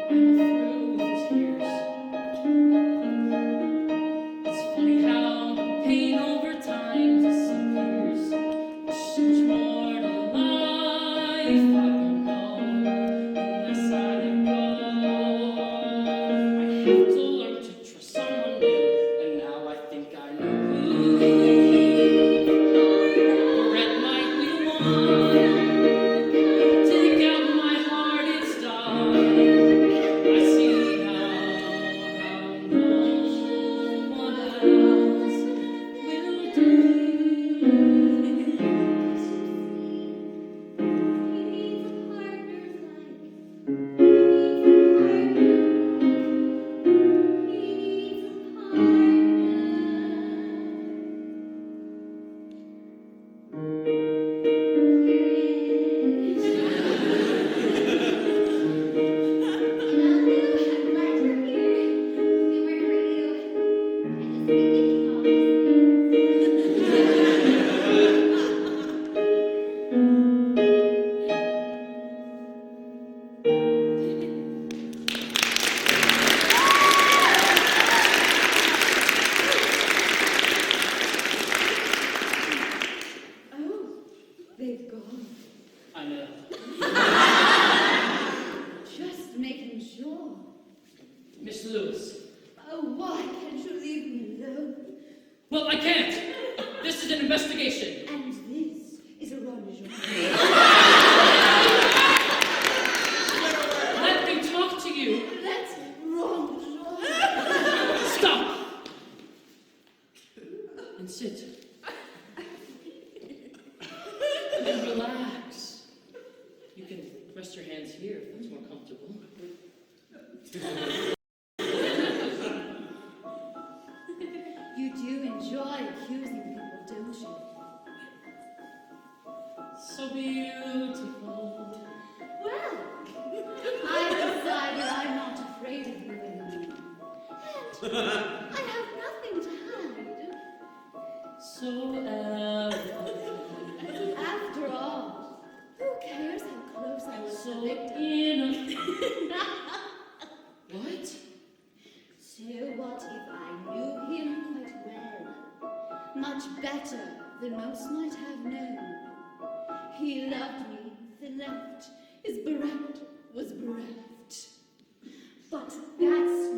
I'm through with tears. It's funny how pain over time disappears. There's so much more to life I don't know unless I let go. I have to learn to trust someone new, and now I think I know who. Brett might be one. Take out my heart, it's dark. I see now how no one else will do. Oh, they've gone. I know. Just making sure. Miss Lewis. Oh, why can't you leave me alone? Well, I can't. This is an investigation. And this is a rendezvous. Let me talk to you. Let's rendezvous. Stop. And sit. And relax. You can rest your hands here if that's more comfortable. You do enjoy accusing people, don't you? So beautiful. Well, I decided I'm not afraid of you anymore. And I have nothing to hide. So elegant. After all, who cares how close I was to So the victim? innocent. What? So what if I knew him quite well? Much better than most might have known. He loved me, then left. His bereft was bereft. But that's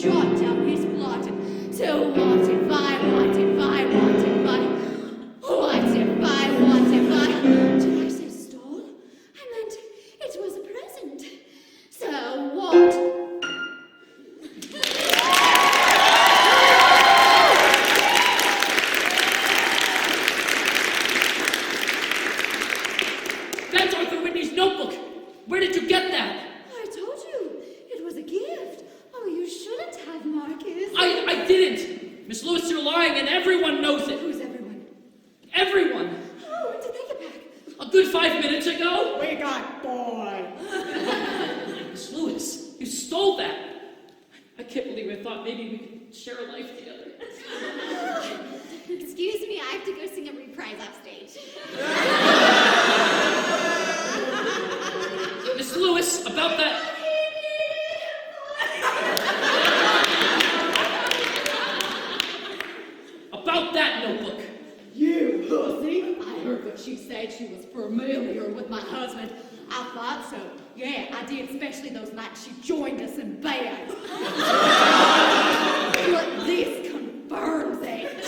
jot down his plot. So what if I, what if I, what if I, what if I, what if I? Did I say stole? I meant it was a present. So what? That's Arthur Whitney's notebook. Where did you get that? I told you, it was a gift. Oh, you shouldn't have, Marcus. I didn't. Miss Lewis, you're lying, and everyone knows it. Who's everyone? Everyone. Oh, when did they get back? A good 5 minutes ago. We got boy. Miss Lewis, you stole that. I can't believe I thought maybe we could share a life together. Excuse me, I have to go sing a reprise off stage. Miss Lewis, about that. About that notebook. You pussy! I heard what she said. She was familiar with my husband. I thought so. Yeah, I did, especially those nights she joined us in bed. But this confirms it.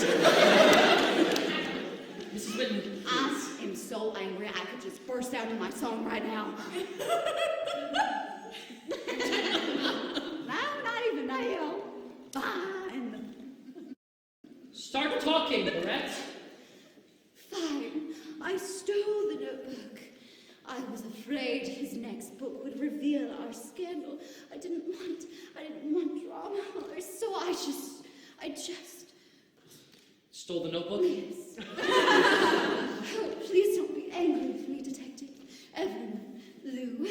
Mrs. Whitney. I am so angry I could just burst out in my song right now. No, not even now. Fine. Start talking, Lorette. Fine. I stole the notebook. I was afraid his next book would reveal our scandal. I didn't want drama. So I just Stole the notebook? Yes. Oh, please don't be angry with me, Detective. Everyone, Lou,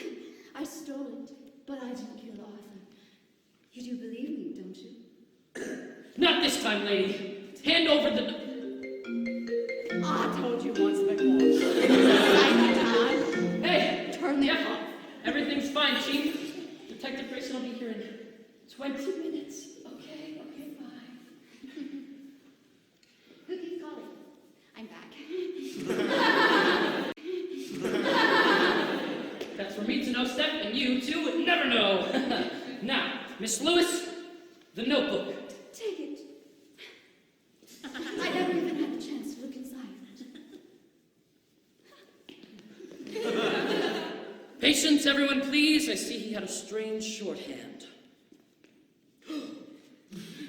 I stole it, but I didn't kill Arthur. You do believe me, don't you? Not this time, lady. Hand over the... I told you once before. Second time. Hey! Turn the Yeah, everything's fine, Chief. Detective Grayson will be here in 20 minutes. Okay, fine. Who keeps calling? I'm back. That's for me to know, Steph, and you, too, would never know. Now, Miss Lewis, the notebook. Take it. I never even had the chance to look inside. Patience, everyone, please. I see he had a strange shorthand.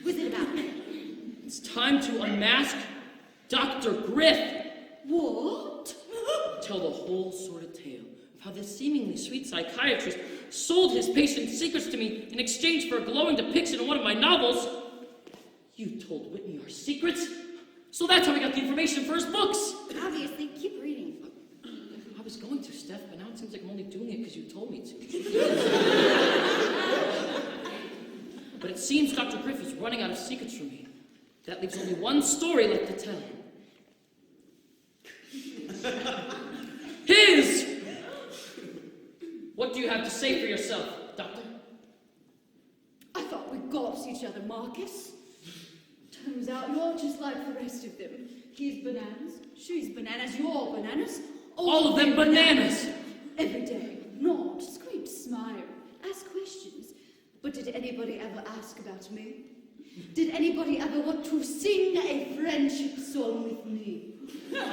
What's it about? It's time to unmask Dr. Griff. What? Tell the whole sordid tale of how this seemingly sweet psychiatrist sold his patient's secrets to me in exchange for a glowing depiction in one of my novels. You told Whitney our secrets? So that's how we got the information for his books. Obviously, keep reading. I was going to, Steph, but now it seems like I'm only doing it because you told me to. But it seems Dr. Griff is running out of secrets from me. That leaves only one story left to tell. His! What do you have to say for yourself, Doctor? I thought we got each other, Marcus. Turns out you're just like the rest of them. He's bananas, she's bananas, you're bananas. All of them bananas! Every day. Nod, squint, smile, ask questions. But did anybody ever ask about me? Did anybody ever want to sing a friendship song with me? No.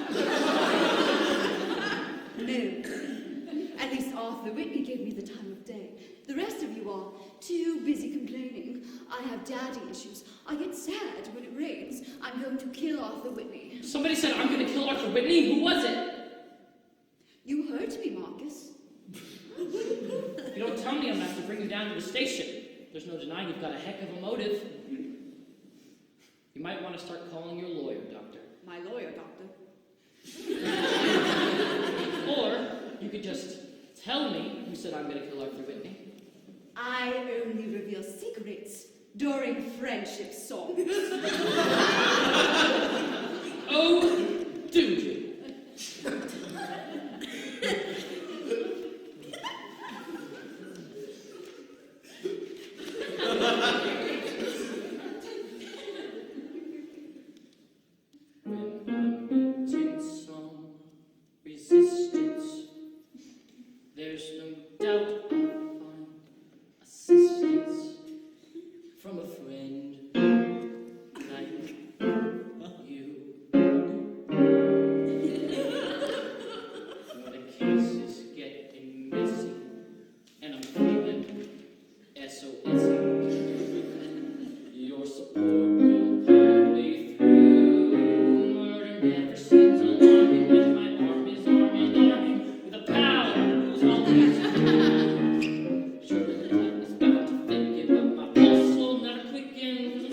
At least Arthur Whitney gave me the time of day. The rest of you are too busy complaining. I have daddy issues. I get sad when it rains. I'm going to kill Arthur Whitney. Somebody said I'm going to kill Arthur Whitney. Who was it? You heard me, Marcus. If you don't tell me, I'm going to have to bring you down to the station. There's no denying you've got a heck of a motive. You might want to start calling your lawyer, Doctor. My lawyer, Doctor. Or you could just tell me who said I'm going to kill Arthur Whitney. I only reveal secrets during friendship songs. Oh, do you? Some resistance. There's no doubt I'll find assistance from a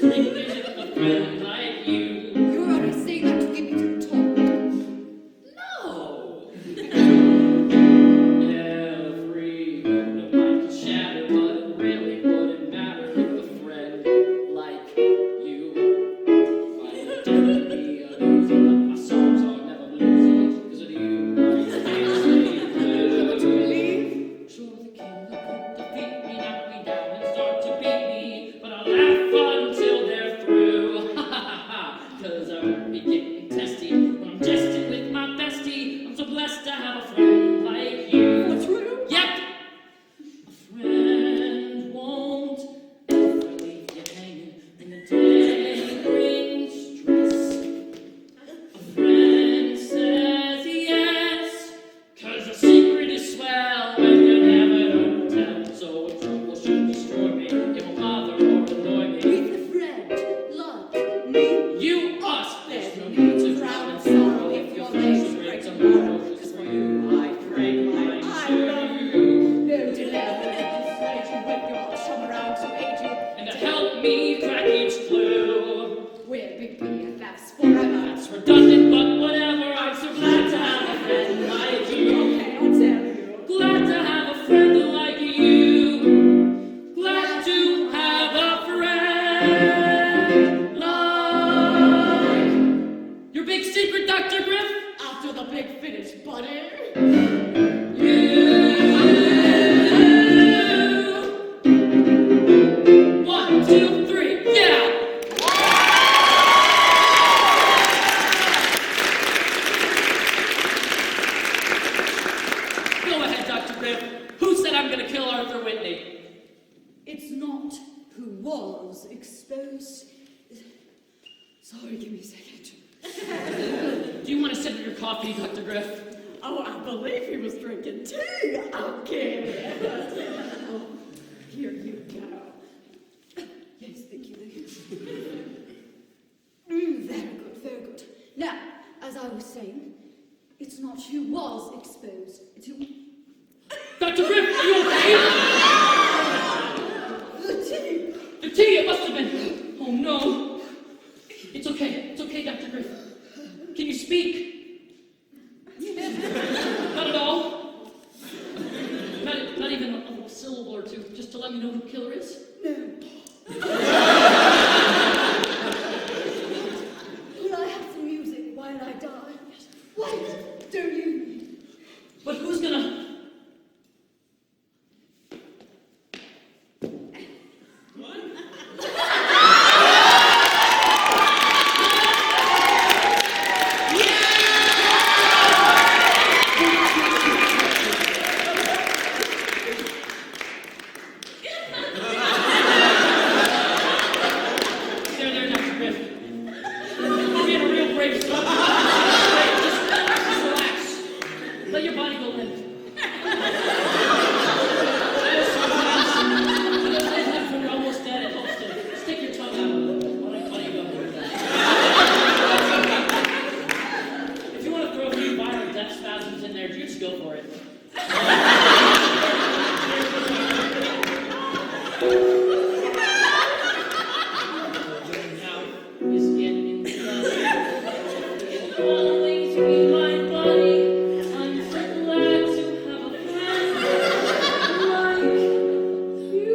Bring music to a friend like you. You're already saying that to get me to talk. No. Yeah, free. The mic can shatter, but it really wouldn't matter if a friend like you. If I didn't be a loser, but my songs are never losing. 'Cause of you, I can't stay blue. Don't you believe? Sure, the king could defeat me, knock me down, and start to beat me, but I'll laugh until they're through. Ha ha ha ha! 'Cause I won't be getting testy when I'm jesting with my bestie. I'm so blessed to have a friend like you. What's true? Yep! A friend won't ever leave you hanging when the day brings stress. A friend says yes, 'cause the secret is swell when you never know tell. So if trouble should destroy me, it won't bother or annoy me. With a friend like me. You, us, there's no need to drown in sorrow if your face breaks tomorrow. 'Cause for you, I break my I love you. No dilemma to persuade you with your chum around to aid you. and to help me crack each clue. We're big BFFs forever. That's redundant, but whatever. I'm so glad to have a friend like you. Okay, I'll tell you. Glad to have a friend like you. Glad to have a friend like your big secret, Dr. Griff. After the big finish, buddy. One, two, three, yeah! Go ahead, Dr. Griff. Who said I'm gonna kill Arthur Whitney? It's not who was exposed. Sorry, give me a second. Do you want to sip of your coffee, Dr. Griff? Oh, I believe he was drinking tea. Okay. Oh, here you go. Yes, thank you. Very good, very good. Now, as I was saying, it's not who was exposed, it's who... Dr. Griff, are you okay? The tea! The tea, it must have been. Oh no. It's okay, Dr. Griff. Can you speak? Not at all? Not even a syllable or two, just to let me know who the killer is? No. Will I have some music while I die? Why don't you? But who's gonna... There, Dr. Griff. You're being a real brave son. Just relax. Let your body go limp. When you're almost dead, it helps to stick your tongue out while you go. If you want to throw a few violent death spasms in there, you just go for it. Now is getting it'll always be my buddy. I'm so glad to have a friend like you.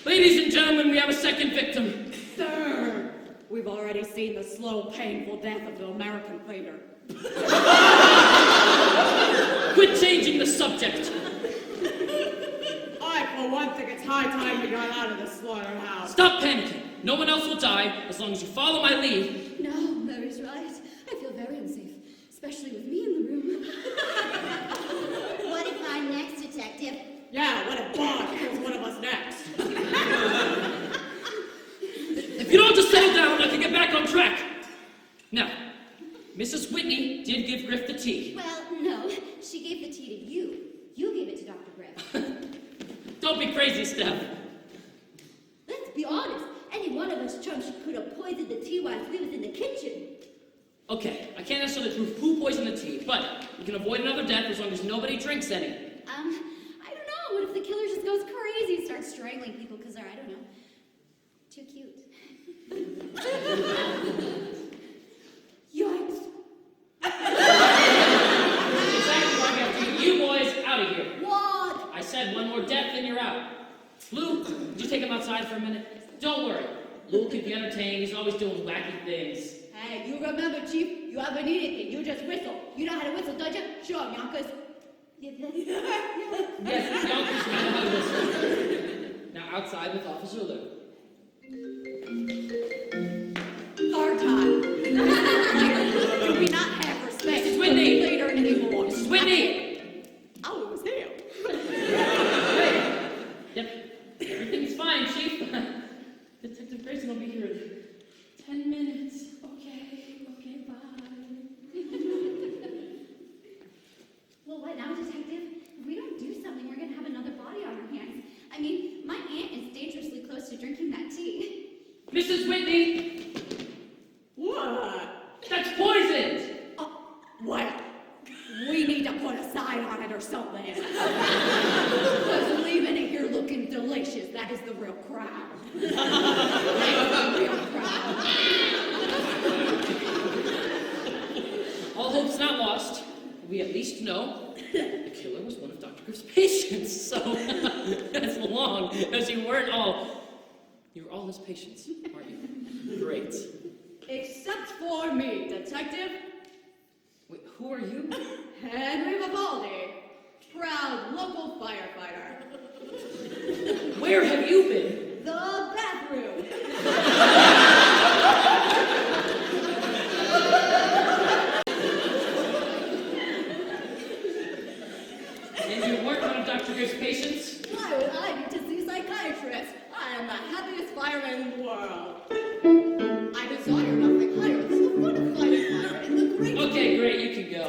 Ladies and gentlemen, we have a second victim. Sir, we've already seen the slow, painful death of the American fighter. Quit changing the subject. I, for one, think it's high time we got out of the slaughterhouse. Stop panicking. No one else will die as long as you follow my lead. No, Mary's right. I feel very unsafe, especially with me in the room. What if I'm next, detective? Yeah, what if Bob kills one of us next? If you don't just settle down, I can get back on track. Now, Mrs. Whitney did give Griff the tea. Well, no, she gave the tea to you. You gave it to Dr. Griff. Don't be crazy, Steph. Let's be honest. Any one of us chumps could have poisoned the tea while we was in the kitchen. Okay, I can't necessarily prove who poisoned the tea, but we can avoid another death as long as nobody drinks any. I don't know. What if the killer just goes crazy and starts strangling people because they're, I don't know, too cute? Yikes. Exactly what I got to do. You boys, out of here. What? I said one more death and you're out. Luke, would you take him outside for a minute? Don't worry. Luke can be entertained. He's always doing wacky things. Hey, you remember, Chief? You ever need anything, you just whistle. You know how to whistle, don't you? Sure, Yonkers. Yes, Yonkers know how to whistle. Now outside with Officer Luke. Third time. Do we not have respect Mrs. for Whitney! the leader anymore? Mrs. Whitney! Oh, it was him. Hey. Yep. Everything's fine, Chief. Detective Grayson will be here in 10 minutes. Okay, bye. Well, what now, Detective? If we don't do something, we're going to have another body on our hands. I mean, my aunt is dangerously close to drinking that tea. Mrs. Whitney! What? That's poisoned! Well, we need to put a sign on it or something. Because leaving it here looking delicious, that is the real crowd. That's the real crowd. All hope's not lost. We at least know the killer was one of Dr. Griff's patients, so as long as you weren't all... You were all his patients, aren't you? Great. Except for me, Detective Wait, who are you? Henry Vivaldi, proud local firefighter. Where have you been? The bathroom. And you weren't one of Dr. Griff's patients? Why would I need to see a psychiatrist? I am the happiest fireman in the world. I desire nothing higher than the fun of fighting fire in the great... Okay, great, you can go.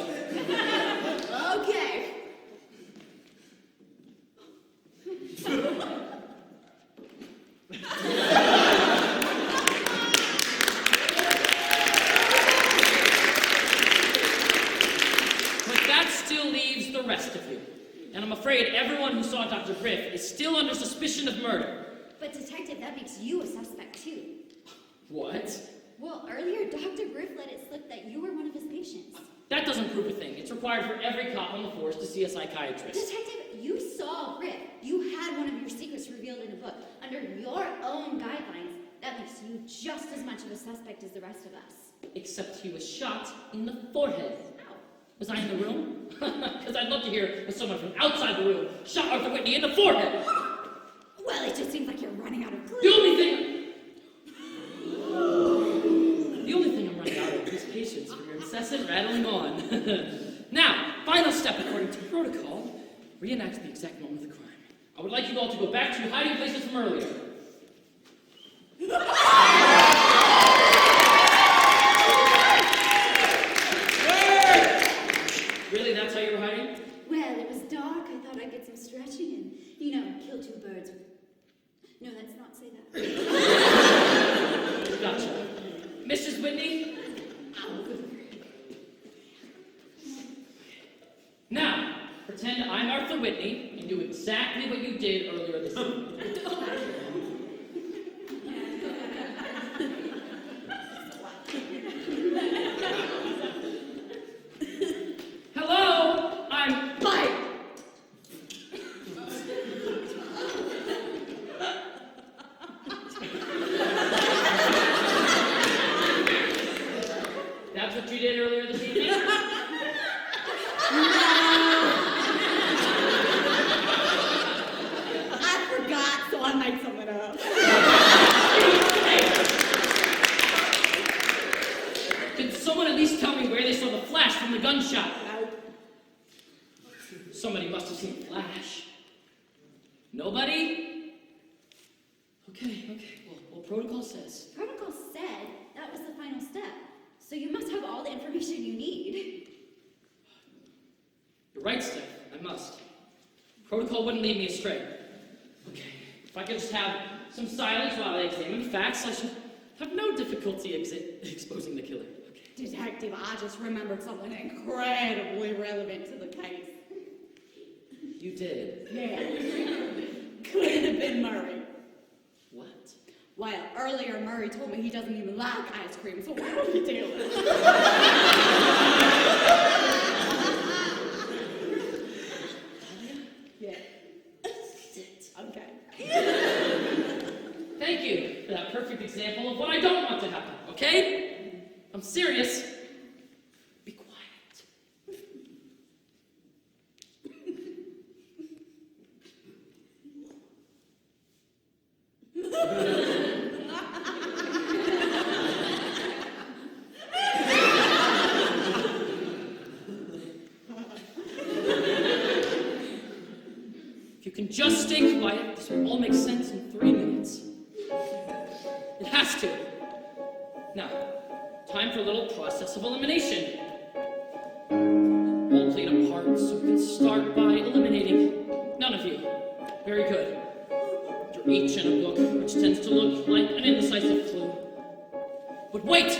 Okay. But that still leaves the rest of you. And I'm afraid everyone who saw Dr. Griff is still under suspicion of murder. But, Detective, that makes you a suspect, too. What? Well, earlier, Dr. Griff let it slip that you were one of his patients. That doesn't prove a thing. It's required for every cop on the force to see a psychiatrist. Detective, you saw Griff. You had one of your secrets revealed in a book. Under your own guidelines, that makes you just as much of a suspect as the rest of us. Except he was shot in the forehead. Ow. Was I in the room? Because I'd love to hear if someone from outside the room shot Arthur Whitney in the forehead. Well, it just seems like you're running out of clues. The only thing I'm running out of is patience for your incessant rattling on. Now, final step according to protocol, reenact the exact moment of the crime. I would like you all to go back to your hiding places from earlier. Really, that's how you were hiding? Well, it was dark. I thought I'd get some stretching and, kill two birds. No, let's not say that. Gotcha. Mrs. Whitney? Now, pretend I'm Arthur Whitney and do exactly what you did earlier this evening. Hello, I'm Mike. That's what you did earlier this evening? I forgot, so I made something up. Can someone at least tell me where they saw the flash from the gunshot? Somebody must have seen a flash. Nobody? Okay. Well, protocol says. Protocol said that was the final step. So you must have all the information you need. You're right, Steph. I must. Protocol wouldn't lead me astray. If I could just have some silence while I examine facts, I should have no difficulty exposing the killer. Okay. Detective, I just remembered something incredibly relevant to the case. You did? Yeah. Could it have been Murray? What? Well, earlier Murray told me he doesn't even like ice cream, so what would he do? Yeah. Okay. Thank you for that perfect example of what I don't want to happen, okay? I'm serious. Be quiet. If you can just stay quiet, this will all make sense in 3 minutes. It has to. Now, time for a little process of elimination. All played a part, so we can start by eliminating none of you. Very good. You're each in a book, which tends to look like an indecisive clue. But wait!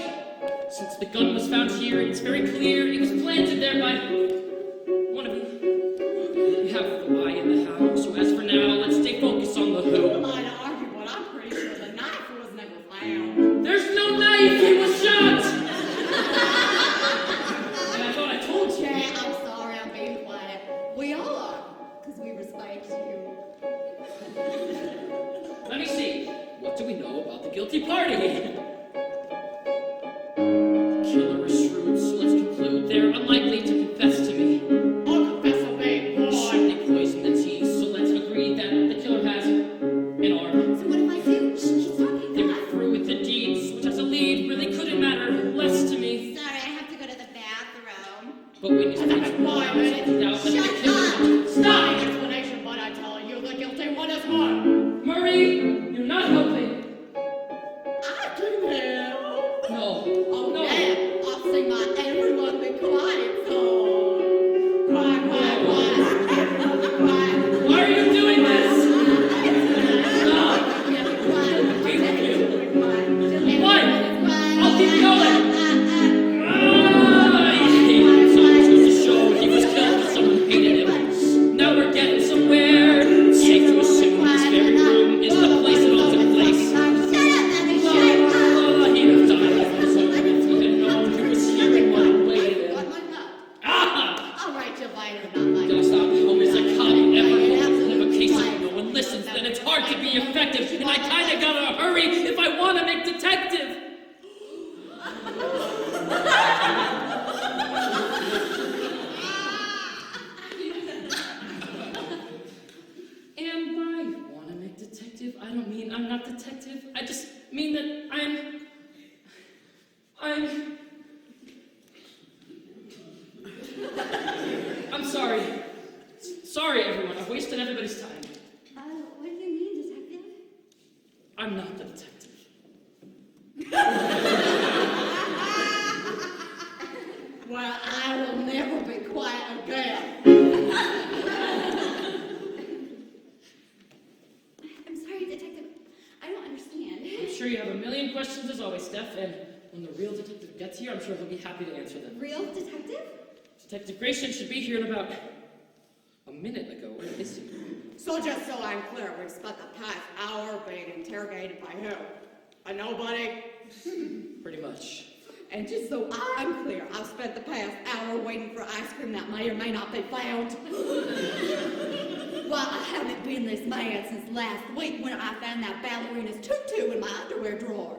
Since the gun was found here, it's very clear it was planted there by one of you. We have the why and the how, so as for now, let's stay focused on the who. I'd argue, but I'm pretty sure the knife was never found. There's no knife! He was shot! And I thought I told you. Yeah, I'm sorry, I'm being quiet. We all are, because we respect you. Let me see. What do we know about the guilty party? Killer is shrewd, so let's conclude they're unlikely to confess to me. I'll confess a big boy. They poisoned the tea, so let's agree that the killer has an arm. So what if I do? She's talking They to were through with the deeds, which as a lead really couldn't matter less to me. Sorry, I have to go to the bathroom. But when you That's speak why, man. doubt that the Shut killer... up! Stop! My explanation, but I tell you, the guilty one is one. Murray, you're not helping. I can help. No. Oh, No. yeah. I'll sing my everyone be quiet song. Quiet, quiet, quiet. Everyone be quiet. Why are you doing this? Stop. What? I'll keep going. Someone chose to show he was killed because someone hated him. Now we're getting somewhere. It's safe to assume this very room is the place it all took place. He'd have died if he had known who was here and what awaited him. Ah! I'll write you later, not later. Gotta stop. Home is a cop ever have a case if no one listens, then it's hard to be effective. And I kinda gotta hurry if I wanna make detective. And by wanna make detective, I don't mean I'm not detective. I just mean that I'm sorry. Sorry, everyone. I've wasted everybody's time. What do you mean, detective? I'm not the detective. Well, I will never be quiet again. I'm sorry, detective. I don't understand. I'm sure you have a million questions as always, Steph, and when the real detective gets here, I'm sure he'll be happy to answer them. Real detective? Detective Grayson should be here in about a minute ago. Where is he? So just so I'm clear, we've spent the past hour being interrogated by who? A nobody? Pretty much. And just so I'm clear, I've spent the past hour waiting for ice cream that may or may not be found. Well, I haven't been this mad since last week when I found that ballerina's tutu in my underwear drawer.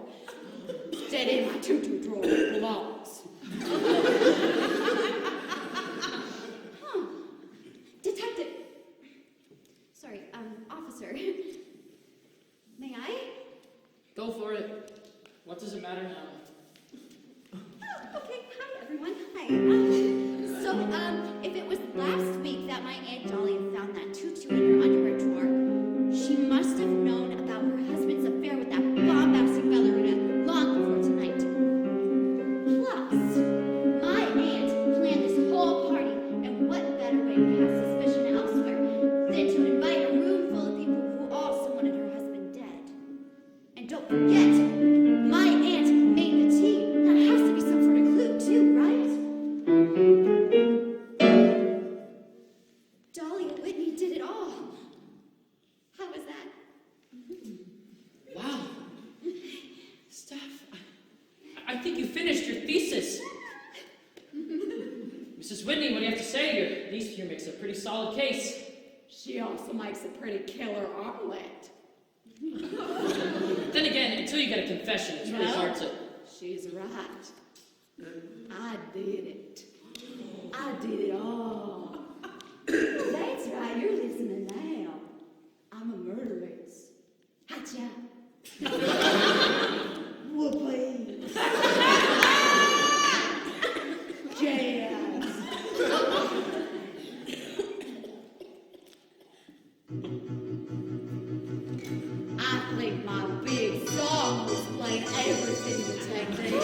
Instead, in my tutu drawer it belongs. Huh. Detective. Sorry, officer. May I? Go for it. What does it matter now? Oh, okay. Hi, everyone. Hi. If it was last week that my Aunt Dolly found that tutu in her underwear drawer, she must have known about her husband's affair with that bombastic ballerina long before tonight. Plus, my aunt planned this whole party, and what better way to cast suspicion elsewhere than to invite a room full of people who also wanted her here makes a pretty solid case. She also makes a pretty killer omelet. Then again, until you get a confession, it's really hard to... She's right. I did it. I did it all. That's right, you're listening now. I'm a murderess. Hatcha. Whoopee. Jazz. I think my big song will explain everything to technique.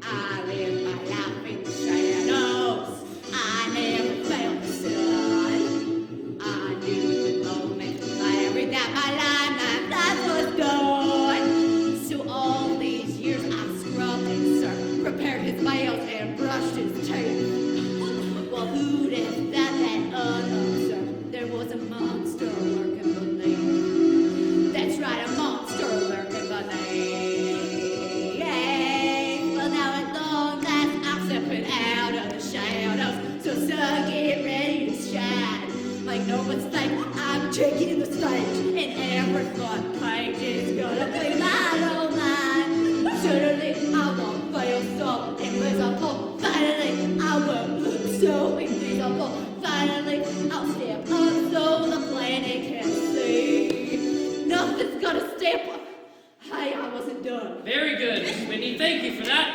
I live my life in the shadows. I never felt the sun. I knew the moment Larry that my life was done. So all these years I scrubbed and served, prepared his mails and brushed his teeth. Well, who'd have thought that unobserved there was a monster lurking beneath? That's right, a monster lurking beneath. Well, now at long last I'm stepping out of the shadows, so get ready to shine. Make no mistake, I'm taking the stage, and every front page is gonna be mine, oh mine. Suddenly I won't feel so invisible. Finally I won't look so invisible. Finally I'll step up so the planet can see. Nothing's gonna stop us. Hey, I wasn't done. Very good, Mrs. Whitney. Thank you for that.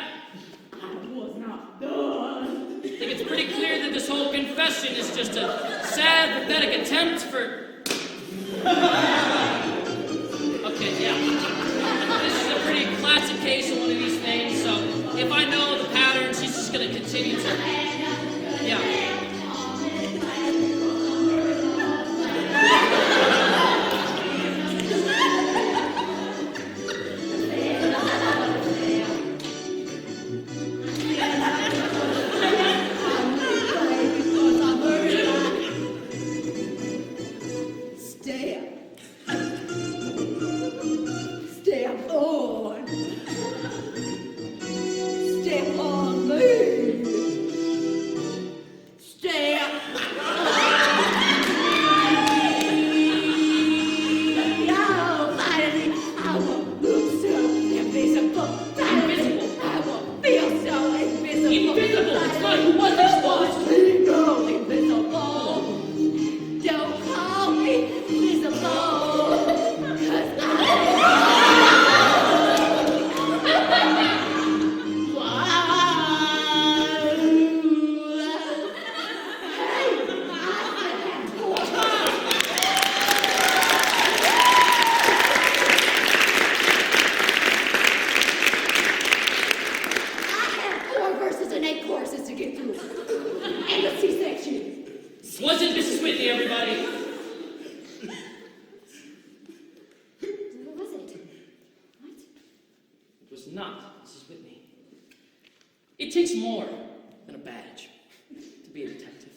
I was not done. I think it's pretty clear that this whole confession is just a sad, pathetic attempt for... Okay, yeah. This is a pretty classic case of one of these things, so if I know the pattern, she's just going to continue to... Yeah. Step on me. Step. No, finally, I won't look so invisible. Finally, I won't feel so invisible. Invisible! It's not who was this was! No, invisible. Don't call me invisible. 'Cause Wasn't Mrs. Whitney, everybody? Who was it? What? It was not Mrs. Whitney. It takes more than a badge to be a detective.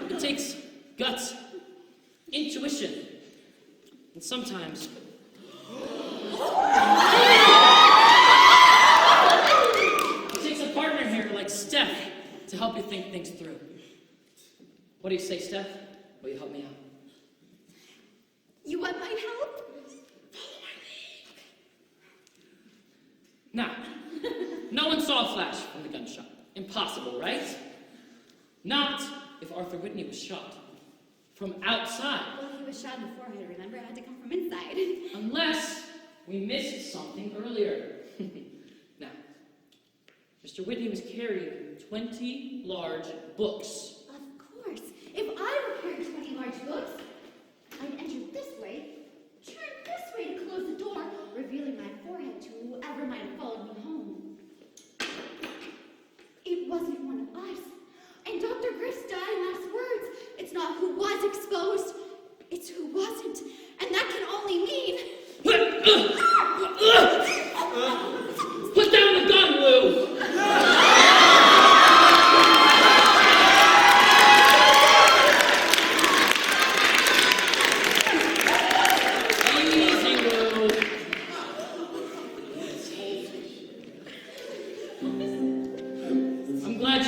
It takes guts, intuition, and sometimes... It takes a partner here like Steph to help you think things through. What do you say, Steph? Will you help me out? You want my help? Now, no one saw a flash from the gunshot. Impossible, right? Not if Arthur Whitney was shot from outside. Well, he was shot in the forehead, remember? It had to come from inside. Unless we missed something earlier. Now, Mr. Whitney was carrying 20 large books. Of course. If I were carrying 20 large books, I'd enter this way, turn this way to close the door, revealing my forehead to whoever might have followed me home. It wasn't one of us. And Dr. Griff's dying last words. It's not who was exposed, it's who wasn't. And that can only mean... Put down the gun, Lou! Easy, Lou.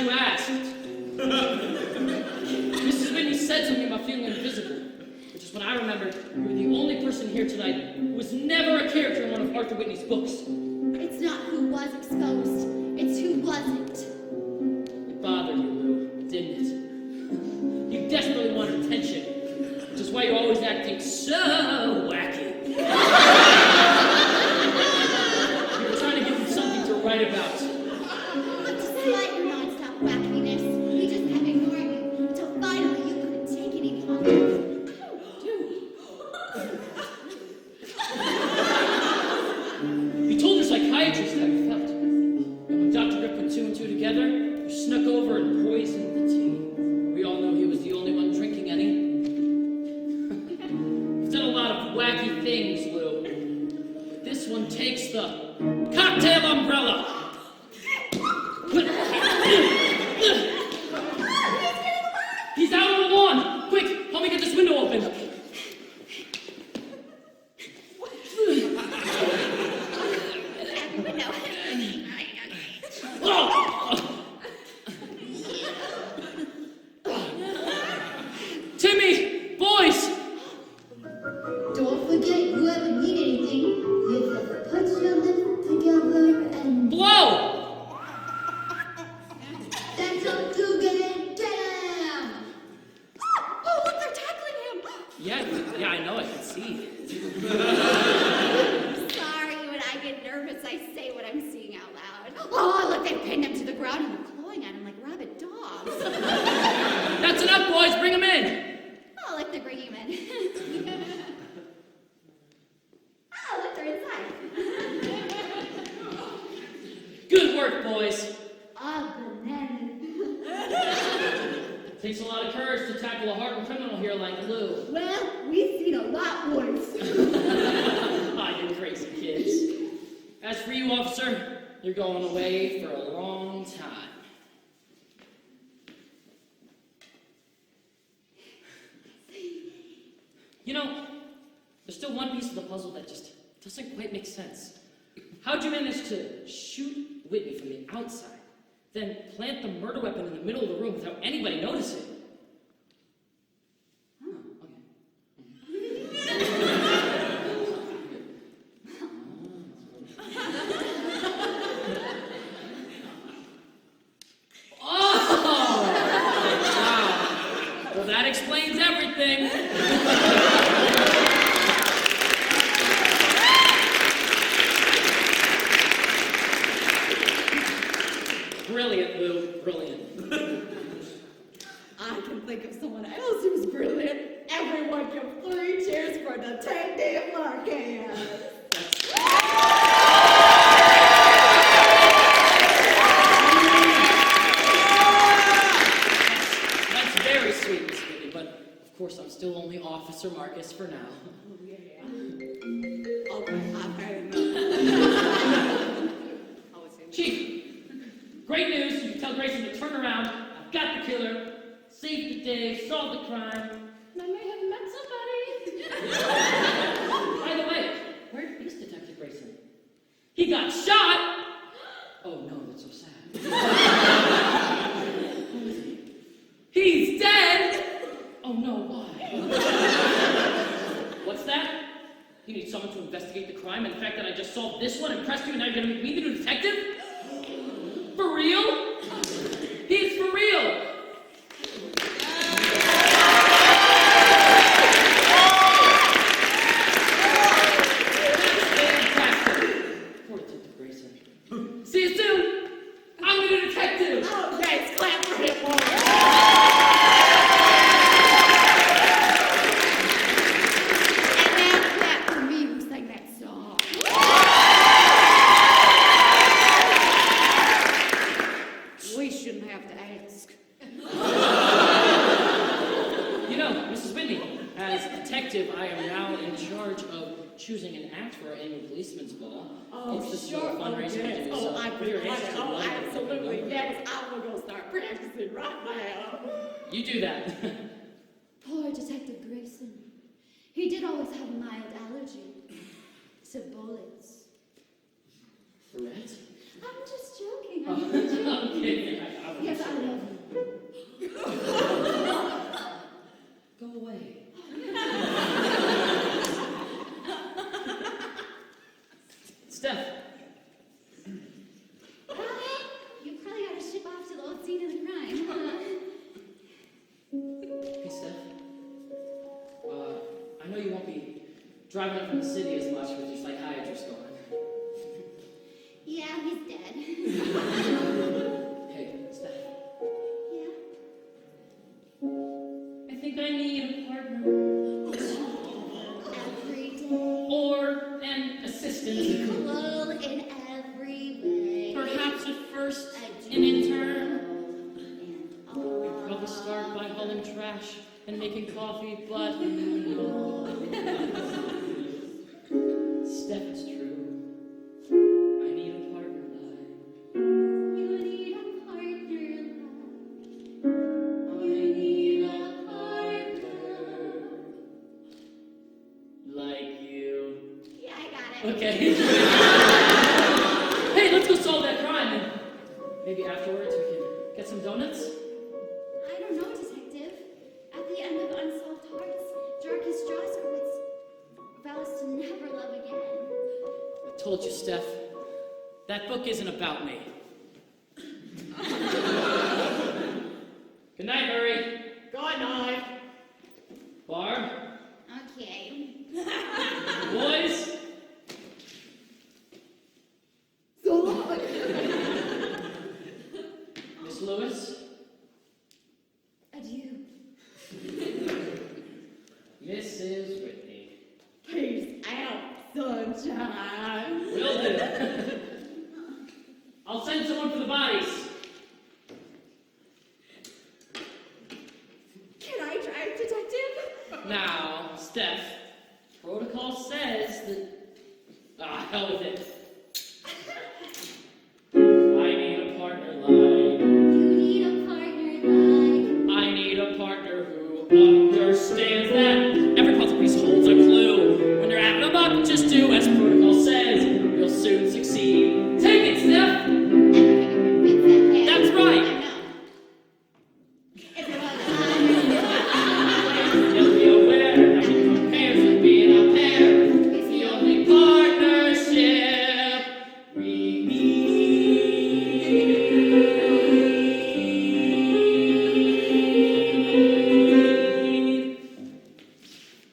you asked. Mrs. Whitney said something about feeling invisible, which is when I remembered you were the only person here tonight who was never a character in one of Arthur Whitney's books. It's not who was exposed, it's who wasn't. It bothered you, Lou, didn't it? You desperately wanted attention, which is why you're always acting so wacky. You were trying to give him something to write about. But despite your non-stop wackiness, he just kept ignoring you until finally you couldn't take it any longer. You told your psychiatrist how you felt. And when Dr. Rip put 2 and 2 together, you snuck over and poisoned the tea. We all know he was the only one drinking any. You've done a lot of wacky things, Lou. But this one takes the cocktail umbrella. He's out on the lawn. Quick, help me get this window open. Timmy! Boys! Don't forget, you ever need anything, you just put your lips together and Blow! that's up to get down. Oh, look, they're tackling him. Yeah, I know, I can see. Sorry, when I get nervous, I say what I'm seeing out loud. Oh, look, they pinned him to the ground and they're clawing at him like rabid dogs. That's enough, boys, bring him in! Oh, look, they're bringing him in. Oh, look, they're inside. Good work, boys. Oh, bananas. Takes a lot of courage to tackle a hardened criminal here like Lou. Well, we've seen a lot worse. Ah, you crazy kids. As for you, officer, you're going away for a long time. You know, there's still one piece of the puzzle that just doesn't quite make sense. How'd you manage to shoot Whitney from the outside, then plant the murder weapon in the middle of the room without anybody noticing? Oh, Oh! Wow. Well, that explains everything. Brilliant, Lou. Brilliant. I can think of someone else who's brilliant. Everyone give 3 cheers for Detective Marquez. That's very sweet, Miss Whitney, but of course I'm still only Officer Marcus for now. Okay, I've had enough. Chief, great news. You can tell Grayson to turn around. I've got the killer. Saved the day, solved the crime. And I may have met somebody. By the way, where is Detective Grayson? He got shot! Oh no, that's so sad. He's dead! Oh no, why? What's that? You need someone to investigate the crime and the fact that I just solved this one, impressed you, and now you're gonna make me the new detective? For real? He's for real! See you soon! I'm the new detective! Oh, thanks. Clap for him, boy. And now clap for me who sang that song. We shouldn't have to ask. You know, Mrs. Whitney, as detective, I am now in charge of choosing an act for our annual policeman's ball. Oh, it's just sure. a fundraiser yes. we do, Oh, so I if you're interested in oh, one, absolutely. Yes, I'm going to start practicing right now. You do that. Poor Detective Grayson. He did always have a mild allergy to bullets. Brett? I'm just joking. I love you. Okay. Yes, I love you. Go away. Steph. You probably got to ship off to the old scene of the crime, huh? Hey, Steph. I know you won't be driving up from the city as much with your psychiatrist going. Yeah, he's dead. Hey, Steph. Yeah. I think I need a partner. Every day. Or an assistant. Equal in every way. Perhaps at first, I do an intern. and all. We'd probably start by hauling trash and making coffee, but you know. Steph, it's true. I need a partner like. You need a partner. I need a partner like you. Yeah, I got it. Okay. Hey, let's go solve that crime and maybe afterwards we can get some donuts. I don't know, Detective. At the end of Unsolved Hearts, Jarkey Strauskowitz vows to never love again. I told you, Steph. That book isn't about me. Good night, Hurry. Good night. Barb. Okay. Boys. So long. Miss Lewis. Adieu. Mrs. Whitney. Peace out, sunshine. Will do. I'll send someone for the bodies. Can I drive, Detective? Now, Steph, protocol says that... hell with it. I need a partner like... You need a partner like. I need a partner who understands that every puzzle piece holds a clue. When you're adding them up, just do as protocol says. You'll soon succeed. Take it, Steph! That's right! You'll be aware that we compares with being a pair. It's the only partnership we need.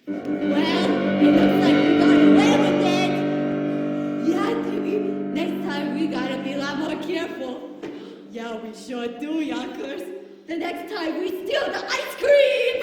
Well, it looks like we got away with it. Yeah, baby. Next time we gotta be a lot more careful. Yeah, we sure do, Yonkers. The next time we steal the ice cream.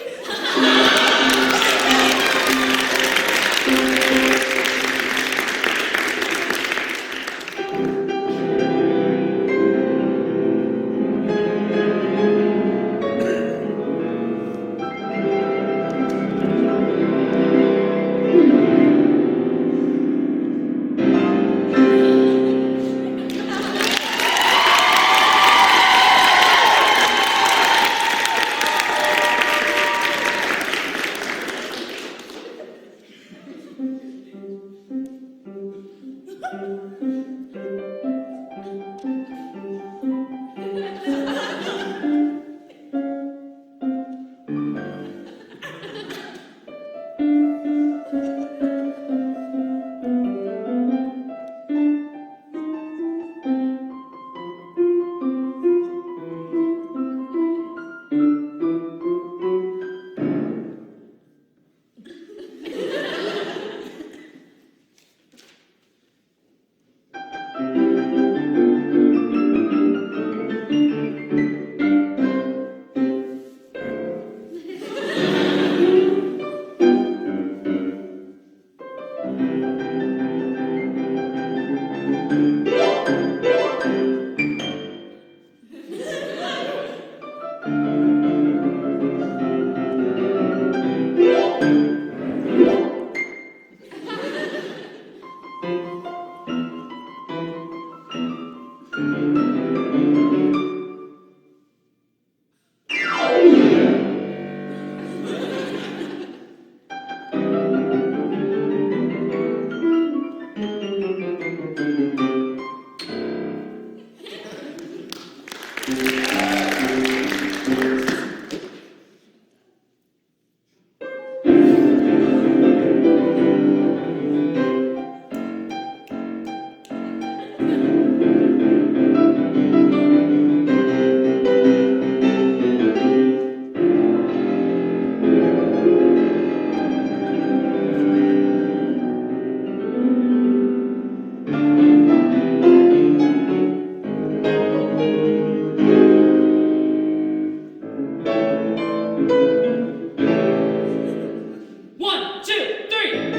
1, 2, 3.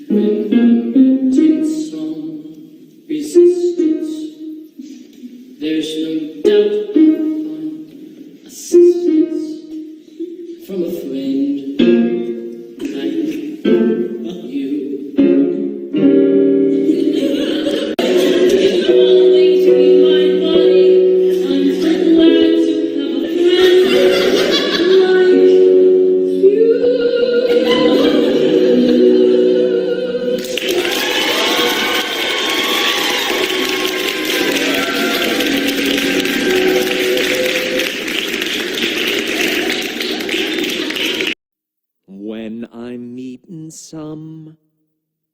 Intense song, resistance. There's no doubt I'll find assistance from a friend like you. It's always been my body. I'm so glad to have a friend like you. When I'm meeting some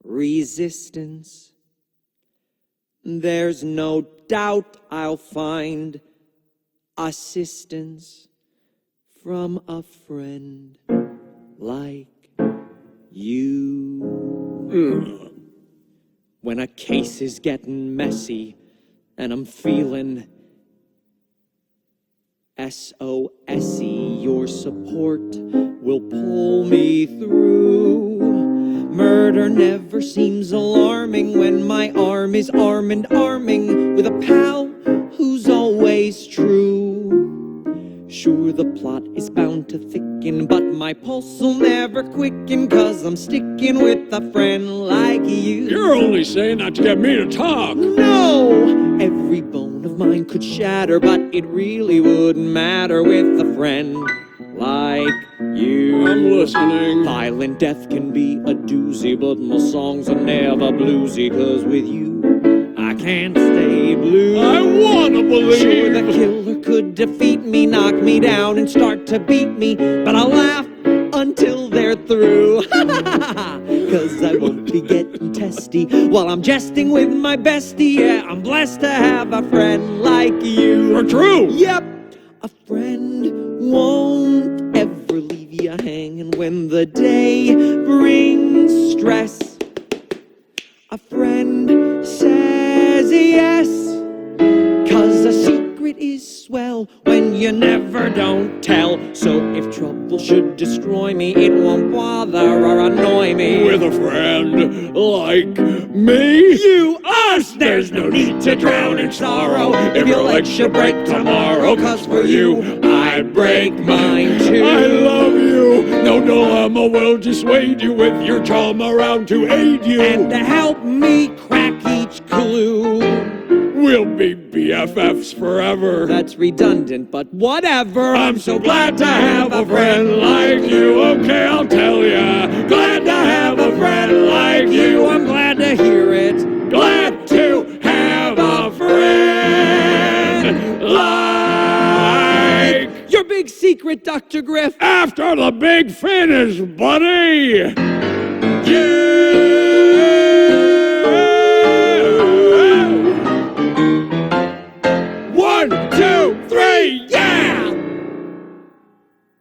resistance, there's no doubt I'll find assistance from a friend like you. When a case is getting messy and I'm feeling SOS-y, your support will pull me through. Murder never seems alarming when my arm is arm and arming with a pal who's always true. Sure, the plot is bound to thicken, but my pulse will never quicken, 'cause I'm sticking with a friend like you. You're only saying that to get me to talk. No! Every bone of mine could shatter, but it really wouldn't matter with a friend like you. I'm listening. Violent death can be a doozy, but my songs are never bluesy, 'cause with you, I can't stay blue. I wanna believe. Sure, the killer could defeat me, knock me down, and start to beat me, but I'll laugh until they're through. 'Cause I won't be getting tested zesty while I'm jesting with my bestie. Yeah, I'm blessed to have a friend like you. True. Yep, a friend won't ever leave you hanging when the day brings stress. A friend says yes, 'cause a secret is swell when you never don't tell. So if trouble should destroy me, it won't bother or annoy me. With a friend like me, You, us, there's no need to drown in sorrow. If your leg should break tomorrow, 'cause for you, I'd break mine too. I love you. No dilemma will dissuade you with your charm around to aid you. And to help me crack each clue. We'll be BFFs forever. That's redundant, but whatever. I'm so glad to have a friend like you. Okay, I'll tell ya. Glad to have a friend like you. I'm glad to hear it. Glad to have a friend like Your big secret, Dr. Griff. after the big finish, buddy. You